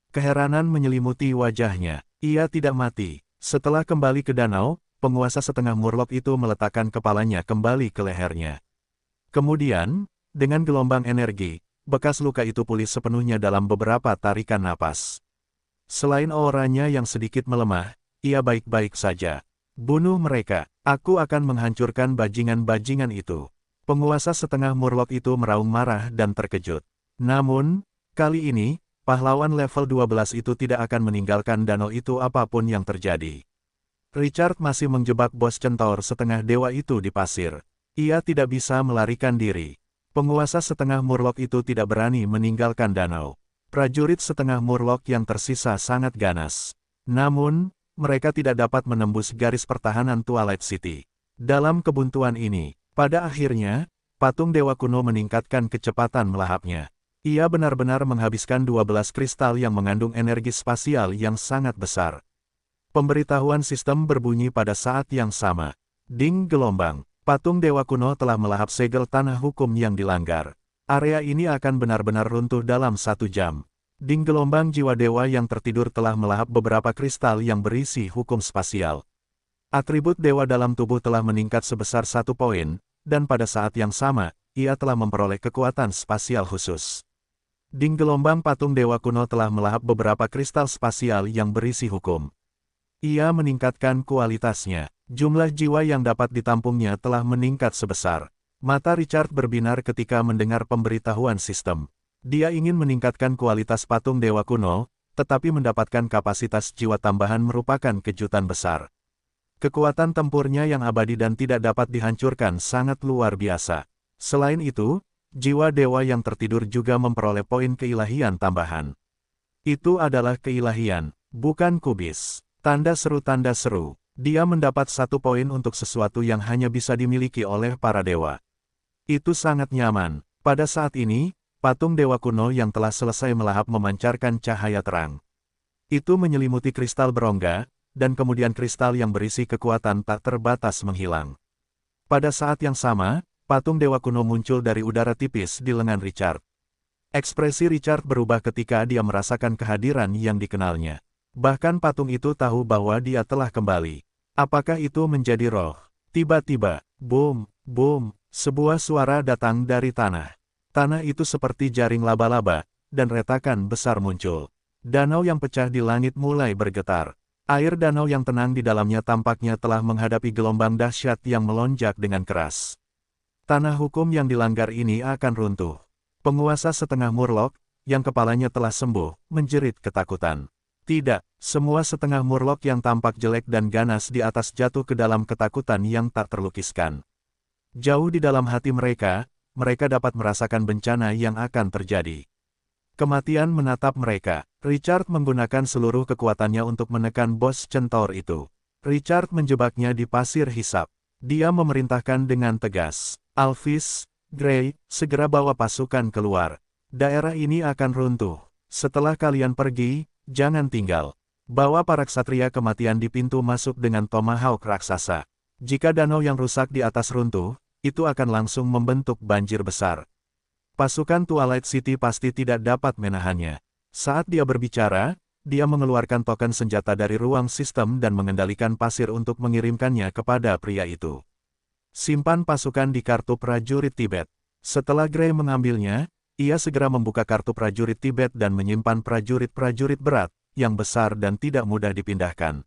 Keheranan menyelimuti wajahnya. Ia tidak mati. Setelah kembali ke danau, penguasa setengah murloc itu meletakkan kepalanya kembali ke lehernya. Kemudian, dengan gelombang energi, bekas luka itu pulih sepenuhnya dalam beberapa tarikan napas. Selain auranya yang sedikit melemah, ia baik-baik saja. Bunuh mereka, aku akan menghancurkan bajingan-bajingan itu. Penguasa setengah murloc itu meraung marah dan terkejut. Namun, kali ini, pahlawan level 12 itu tidak akan meninggalkan danau itu apapun yang terjadi. Richard masih menjebak bos centaur setengah dewa itu di pasir. Ia tidak bisa melarikan diri. Penguasa setengah murloc itu tidak berani meninggalkan danau. Prajurit setengah murloc yang tersisa sangat ganas. Namun, mereka tidak dapat menembus garis pertahanan Twilight City. Dalam kebuntuan ini, pada akhirnya, patung dewa kuno meningkatkan kecepatan melahapnya. Ia benar-benar menghabiskan 12 kristal yang mengandung energi spasial yang sangat besar. Pemberitahuan sistem berbunyi pada saat yang sama. Ding gelombang. Patung dewa kuno telah melahap segel tanah hukum yang dilanggar. Area ini akan benar-benar runtuh dalam 1 jam. Ding gelombang jiwa dewa yang tertidur telah melahap beberapa kristal yang berisi hukum spasial. Atribut dewa dalam tubuh telah meningkat sebesar 1 poin, dan pada saat yang sama, ia telah memperoleh kekuatan spasial khusus. Ding gelombang patung dewa kuno telah melahap beberapa kristal spasial yang berisi hukum. Ia meningkatkan kualitasnya. Jumlah jiwa yang dapat ditampungnya telah meningkat sebesar Mata Richard berbinar ketika mendengar pemberitahuan sistem. Dia ingin meningkatkan kualitas patung dewa kuno, tetapi mendapatkan kapasitas jiwa tambahan merupakan kejutan besar. Kekuatan tempurnya yang abadi dan tidak dapat dihancurkan sangat luar biasa. Selain itu, jiwa dewa yang tertidur juga memperoleh poin keilahian tambahan. Itu adalah keilahian, bukan kubis. Tanda seru. Dia mendapat 1 poin untuk sesuatu yang hanya bisa dimiliki oleh para dewa. Itu sangat nyaman. Pada saat ini, patung dewa kuno yang telah selesai melahap memancarkan cahaya terang. Itu menyelimuti kristal berongga, dan kemudian kristal yang berisi kekuatan tak terbatas menghilang. Pada saat yang sama, patung dewa kuno muncul dari udara tipis di lengan Richard. Ekspresi Richard berubah ketika dia merasakan kehadiran yang dikenalnya. Bahkan patung itu tahu bahwa dia telah kembali. Apakah itu menjadi roh? Tiba-tiba, boom, boom, sebuah suara datang dari tanah. Tanah itu seperti jaring laba-laba, dan retakan besar muncul. Danau yang pecah di langit mulai bergetar. Air danau yang tenang di dalamnya tampaknya telah menghadapi gelombang dahsyat yang melonjak dengan keras. Tanah hukum yang dilanggar ini akan runtuh. Penguasa setengah murloc, yang kepalanya telah sembuh, menjerit ketakutan. Tidak, semua setengah murloc yang tampak jelek dan ganas di atas jatuh ke dalam ketakutan yang tak terlukiskan. Jauh di dalam hati mereka dapat merasakan bencana yang akan terjadi. Kematian menatap mereka. Richard menggunakan seluruh kekuatannya untuk menekan bos centaur itu. Richard menjebaknya di pasir hisap. Dia memerintahkan dengan tegas. Alphys, Gray, segera bawa pasukan keluar. Daerah ini akan runtuh. Setelah kalian pergi, jangan tinggal. Bawa para ksatria kematian di pintu masuk dengan tomahawk raksasa. Jika danau yang rusak di atas runtuh, itu akan langsung membentuk banjir besar. Pasukan Twilight City pasti tidak dapat menahannya. Saat dia berbicara, dia mengeluarkan token senjata dari ruang sistem dan mengendalikan pasir untuk mengirimkannya kepada pria itu. Simpan pasukan di kartu prajurit Tibet. Setelah Gray mengambilnya, ia segera membuka kartu prajurit Tibet dan menyimpan prajurit-prajurit berat, yang besar dan tidak mudah dipindahkan.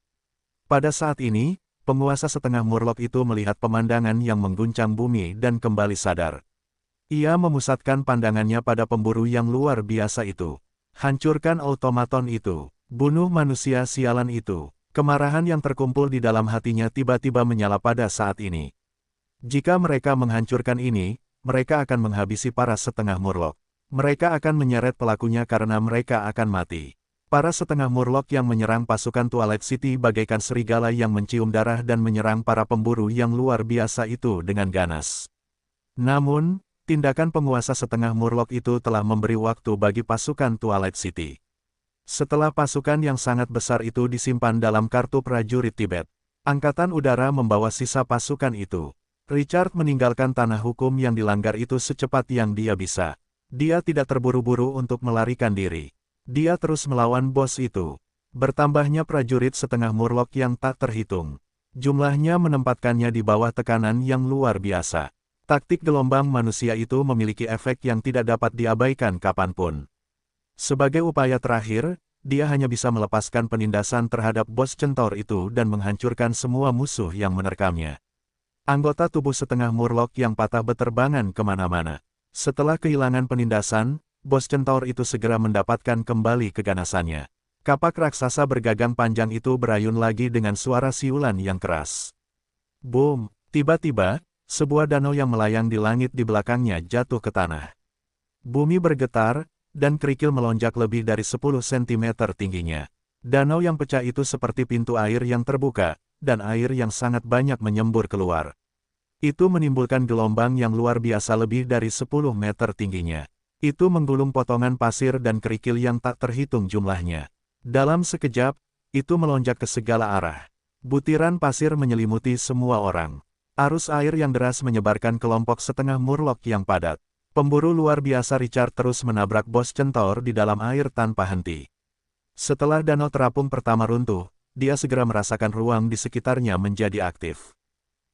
Pada saat ini, penguasa setengah murloc itu melihat pemandangan yang mengguncang bumi dan kembali sadar. Ia memusatkan pandangannya pada pemburu yang luar biasa itu. Hancurkan otomaton itu. Bunuh manusia sialan itu. Kemarahan yang terkumpul di dalam hatinya tiba-tiba menyala pada saat ini. Jika mereka menghancurkan ini, mereka akan menghabisi para setengah murloc. Mereka akan menyeret pelakunya karena mereka akan mati. Para setengah murloc yang menyerang pasukan Twilight City bagaikan serigala yang mencium darah dan menyerang para pemburu yang luar biasa itu dengan ganas. Namun, tindakan penguasa setengah murloc itu telah memberi waktu bagi pasukan Twilight City. Setelah pasukan yang sangat besar itu disimpan dalam kartu prajurit Tibet, Angkatan Udara membawa sisa pasukan itu. Richard meninggalkan tanah hukum yang dilanggar itu secepat yang dia bisa. Dia tidak terburu-buru untuk melarikan diri. Dia terus melawan bos itu. Bertambahnya prajurit setengah murloc yang tak terhitung. Jumlahnya menempatkannya di bawah tekanan yang luar biasa. Taktik gelombang manusia itu memiliki efek yang tidak dapat diabaikan kapanpun. Sebagai upaya terakhir, dia hanya bisa melepaskan penindasan terhadap bos centaur itu dan menghancurkan semua musuh yang menerkamnya. Anggota tubuh setengah murloc yang patah beterbangan kemana-mana. Setelah kehilangan penindasan, bos centaur itu segera mendapatkan kembali keganasannya. Kapak raksasa bergagang panjang itu berayun lagi dengan suara siulan yang keras. Boom! Tiba-tiba, sebuah danau yang melayang di langit di belakangnya jatuh ke tanah. Bumi bergetar, dan kerikil melonjak lebih dari 10 cm tingginya. Danau yang pecah itu seperti pintu air yang terbuka, dan air yang sangat banyak menyembur keluar. Itu menimbulkan gelombang yang luar biasa lebih dari 10 meter tingginya. Itu menggulung potongan pasir dan kerikil yang tak terhitung jumlahnya. Dalam sekejap, itu melonjak ke segala arah. Butiran pasir menyelimuti semua orang. Arus air yang deras menyebarkan kelompok setengah murloc yang padat. Pemburu luar biasa Richard terus menabrak bos centaur di dalam air tanpa henti. Setelah danau terapung pertama runtuh, dia segera merasakan ruang di sekitarnya menjadi aktif.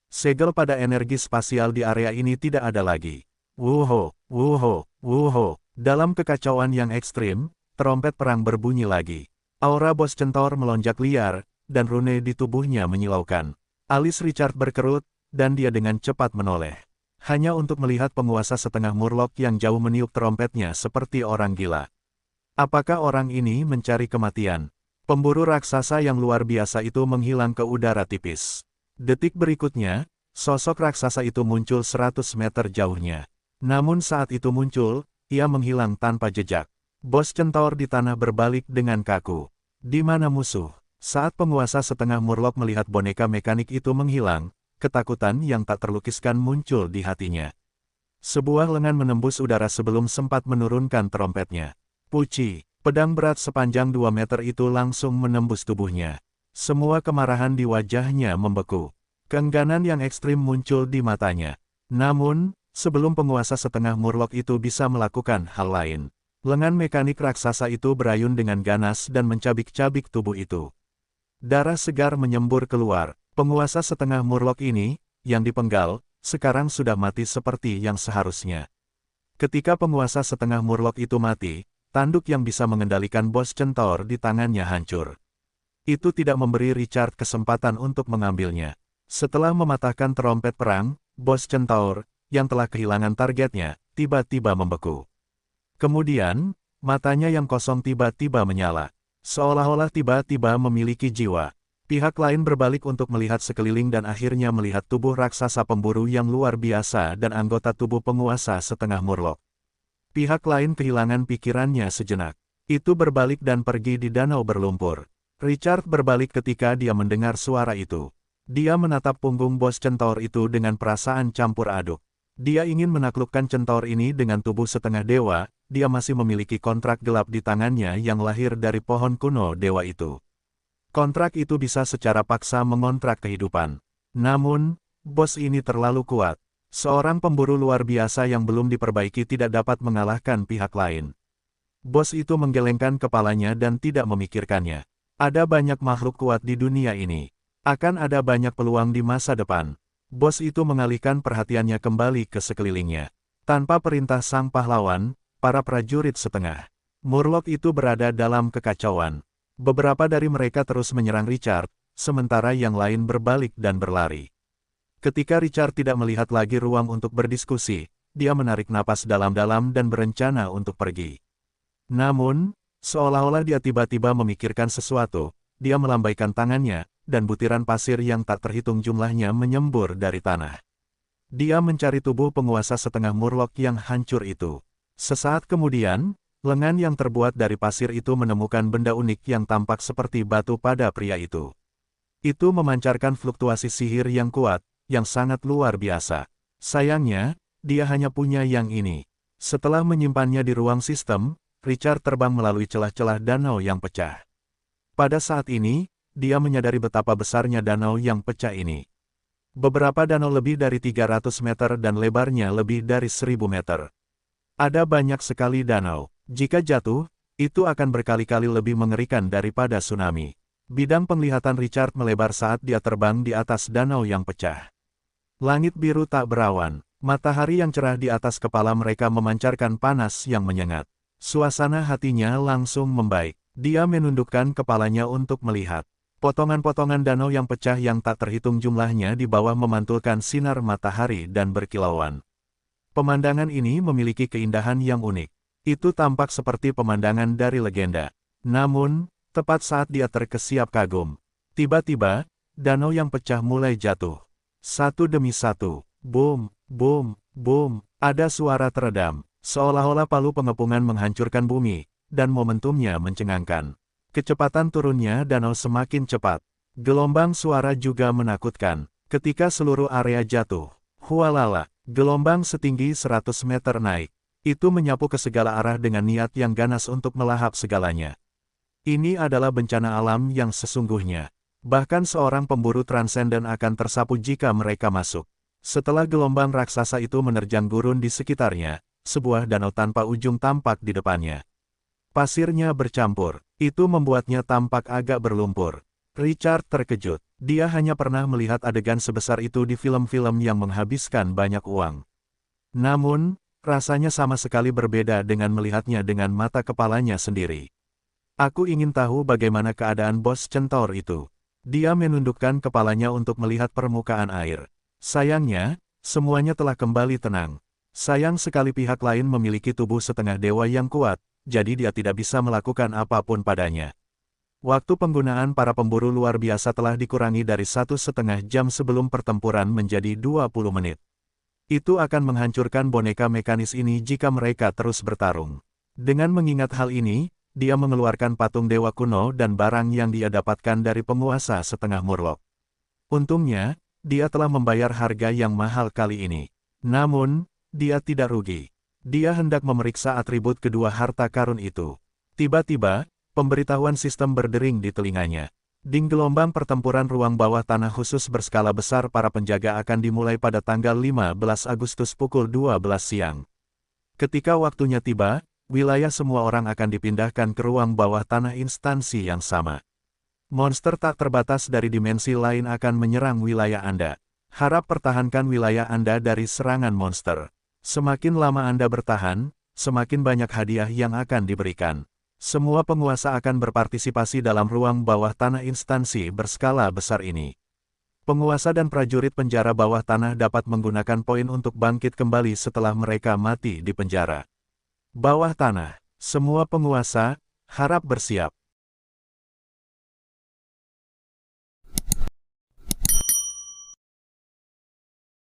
Segel pada energi spasial di area ini tidak ada lagi. Wuho, wuho, wuho. Dalam kekacauan yang ekstrim, trompet perang berbunyi lagi. Aura bos centaur melonjak liar, dan rune di tubuhnya menyilaukan. Alis Richard berkerut, dan dia dengan cepat menoleh. hanya untuk melihat penguasa setengah murloc yang jauh meniup trompetnya seperti orang gila. Apakah orang ini mencari kematian? Pemburu raksasa yang luar biasa itu menghilang ke udara tipis. Detik berikutnya, sosok raksasa itu muncul 100 meter jauhnya. Namun saat itu muncul, ia menghilang tanpa jejak. Bos centaur di tanah berbalik dengan kaku. Di mana musuh? Saat penguasa setengah murloc melihat boneka mekanik itu menghilang, ketakutan yang tak terlukiskan muncul di hatinya. Sebuah lengan menembus udara sebelum sempat menurunkan trompetnya. Puci, pedang berat sepanjang 2 meter itu langsung menembus tubuhnya. Semua kemarahan di wajahnya membeku. Keengganan yang ekstrim muncul di matanya. Namun, sebelum penguasa setengah murloc itu bisa melakukan hal lain, lengan mekanik raksasa itu berayun dengan ganas dan mencabik-cabik tubuh itu. Darah segar menyembur keluar. Penguasa setengah murloc ini, yang dipenggal, sekarang sudah mati seperti yang seharusnya. Ketika penguasa setengah murloc itu mati, tanduk yang bisa mengendalikan bos centaur di tangannya hancur. Itu tidak memberi Richard kesempatan untuk mengambilnya. Setelah mematahkan trompet perang, bos centaur, yang telah kehilangan targetnya, tiba-tiba membeku. Kemudian, matanya yang kosong tiba-tiba menyala. Seolah-olah tiba-tiba memiliki jiwa. Pihak lain berbalik untuk melihat sekeliling dan akhirnya melihat tubuh raksasa pemburu yang luar biasa dan anggota tubuh penguasa setengah murloc. Pihak lain kehilangan pikirannya sejenak. Itu berbalik dan pergi di danau berlumpur. Richard berbalik ketika dia mendengar suara itu. Dia menatap punggung bos centaur itu dengan perasaan campur aduk. Dia ingin menaklukkan centaur ini dengan tubuh setengah dewa. Dia masih memiliki kontrak gelap di tangannya yang lahir dari pohon kuno dewa itu. Kontrak itu bisa secara paksa mengontrak kehidupan. Namun, bos ini terlalu kuat. Seorang pemburu luar biasa yang belum diperbaiki tidak dapat mengalahkan pihak lain. Bos itu menggelengkan kepalanya dan tidak memikirkannya. Ada banyak makhluk kuat di dunia ini. Akan ada banyak peluang di masa depan. Bos itu mengalihkan perhatiannya kembali ke sekelilingnya. Tanpa perintah sang pahlawan, para prajurit setengah murloc itu berada dalam kekacauan. Beberapa dari mereka terus menyerang Richard, sementara yang lain berbalik dan berlari. Ketika Richard tidak melihat lagi ruang untuk berdiskusi, dia menarik napas dalam-dalam dan berencana untuk pergi. Namun, seolah-olah dia tiba-tiba memikirkan sesuatu, dia melambaikan tangannya, dan butiran pasir yang tak terhitung jumlahnya menyembur dari tanah. Dia mencari tubuh penguasa setengah murloc yang hancur itu. Sesaat kemudian, lengan yang terbuat dari pasir itu menemukan benda unik yang tampak seperti batu pada pria itu. Itu memancarkan fluktuasi sihir yang kuat, yang sangat luar biasa. Sayangnya, dia hanya punya yang ini. Setelah menyimpannya di ruang sistem, Richard terbang melalui celah-celah danau yang pecah. Pada saat ini, dia menyadari betapa besarnya danau yang pecah ini. Beberapa danau lebih dari 300 meter dan lebarnya lebih dari 1000 meter. Ada banyak sekali danau. Jika jatuh, itu akan berkali-kali lebih mengerikan daripada tsunami. Bidang penglihatan Richard melebar saat dia terbang di atas danau yang pecah. Langit biru tak berawan. Matahari yang cerah di atas kepala mereka memancarkan panas yang menyengat. Suasana hatinya langsung membaik. Dia menundukkan kepalanya untuk melihat. Potongan-potongan danau yang pecah yang tak terhitung jumlahnya di bawah memantulkan sinar matahari dan berkilauan. Pemandangan ini memiliki keindahan yang unik. Itu tampak seperti pemandangan dari legenda. Namun, tepat saat dia terkesiap kagum, tiba-tiba, danau yang pecah mulai jatuh. Satu demi satu. Boom, boom, boom. Ada suara teredam, seolah-olah palu pengepungan menghancurkan bumi, dan momentumnya mencengangkan. Kecepatan turunnya danau semakin cepat. Gelombang suara juga menakutkan. Ketika seluruh area jatuh, hualala, gelombang setinggi 100 meter naik. Itu menyapu ke segala arah dengan niat yang ganas untuk melahap segalanya. Ini adalah bencana alam yang sesungguhnya. Bahkan seorang pemburu transenden akan tersapu jika mereka masuk. Setelah gelombang raksasa itu menerjang gurun di sekitarnya, sebuah danau tanpa ujung tampak di depannya. Pasirnya bercampur. Itu membuatnya tampak agak berlumpur. Richard terkejut. Dia hanya pernah melihat adegan sebesar itu di film-film yang menghabiskan banyak uang. Namun, rasanya sama sekali berbeda dengan melihatnya dengan mata kepalanya sendiri. Aku ingin tahu bagaimana keadaan bos centaur itu. Dia menundukkan kepalanya untuk melihat permukaan air. Sayangnya, Semuanya telah kembali tenang. Sayang sekali pihak lain memiliki tubuh setengah dewa yang kuat, jadi dia tidak bisa melakukan apapun padanya. Waktu penggunaan para pemburu luar biasa telah dikurangi dari 1,5 jam sebelum pertempuran menjadi 20 menit. Itu akan menghancurkan boneka mekanis ini jika mereka terus bertarung. Dengan mengingat hal ini, dia mengeluarkan patung dewa kuno dan barang yang dia dapatkan dari penguasa setengah murloc. Untungnya, dia telah membayar harga yang mahal kali ini. Namun, dia tidak rugi. Dia hendak memeriksa atribut kedua harta karun itu. Tiba-tiba, pemberitahuan sistem berdering di telinganya. Ding gelombang pertempuran ruang bawah tanah khusus berskala besar para penjaga akan dimulai pada tanggal 15 Agustus pukul 12 siang. Ketika waktunya tiba, wilayah semua orang akan dipindahkan ke ruang bawah tanah instansi yang sama. Monster tak terbatas dari dimensi lain akan menyerang wilayah Anda. Harap pertahankan wilayah Anda dari serangan monster. Semakin lama Anda bertahan, semakin banyak hadiah yang akan diberikan. Semua penguasa akan berpartisipasi dalam ruang bawah tanah instansi berskala besar ini. Penguasa dan prajurit penjara bawah tanah dapat menggunakan poin untuk bangkit kembali setelah mereka mati di penjara. Bawah tanah, semua penguasa, harap bersiap.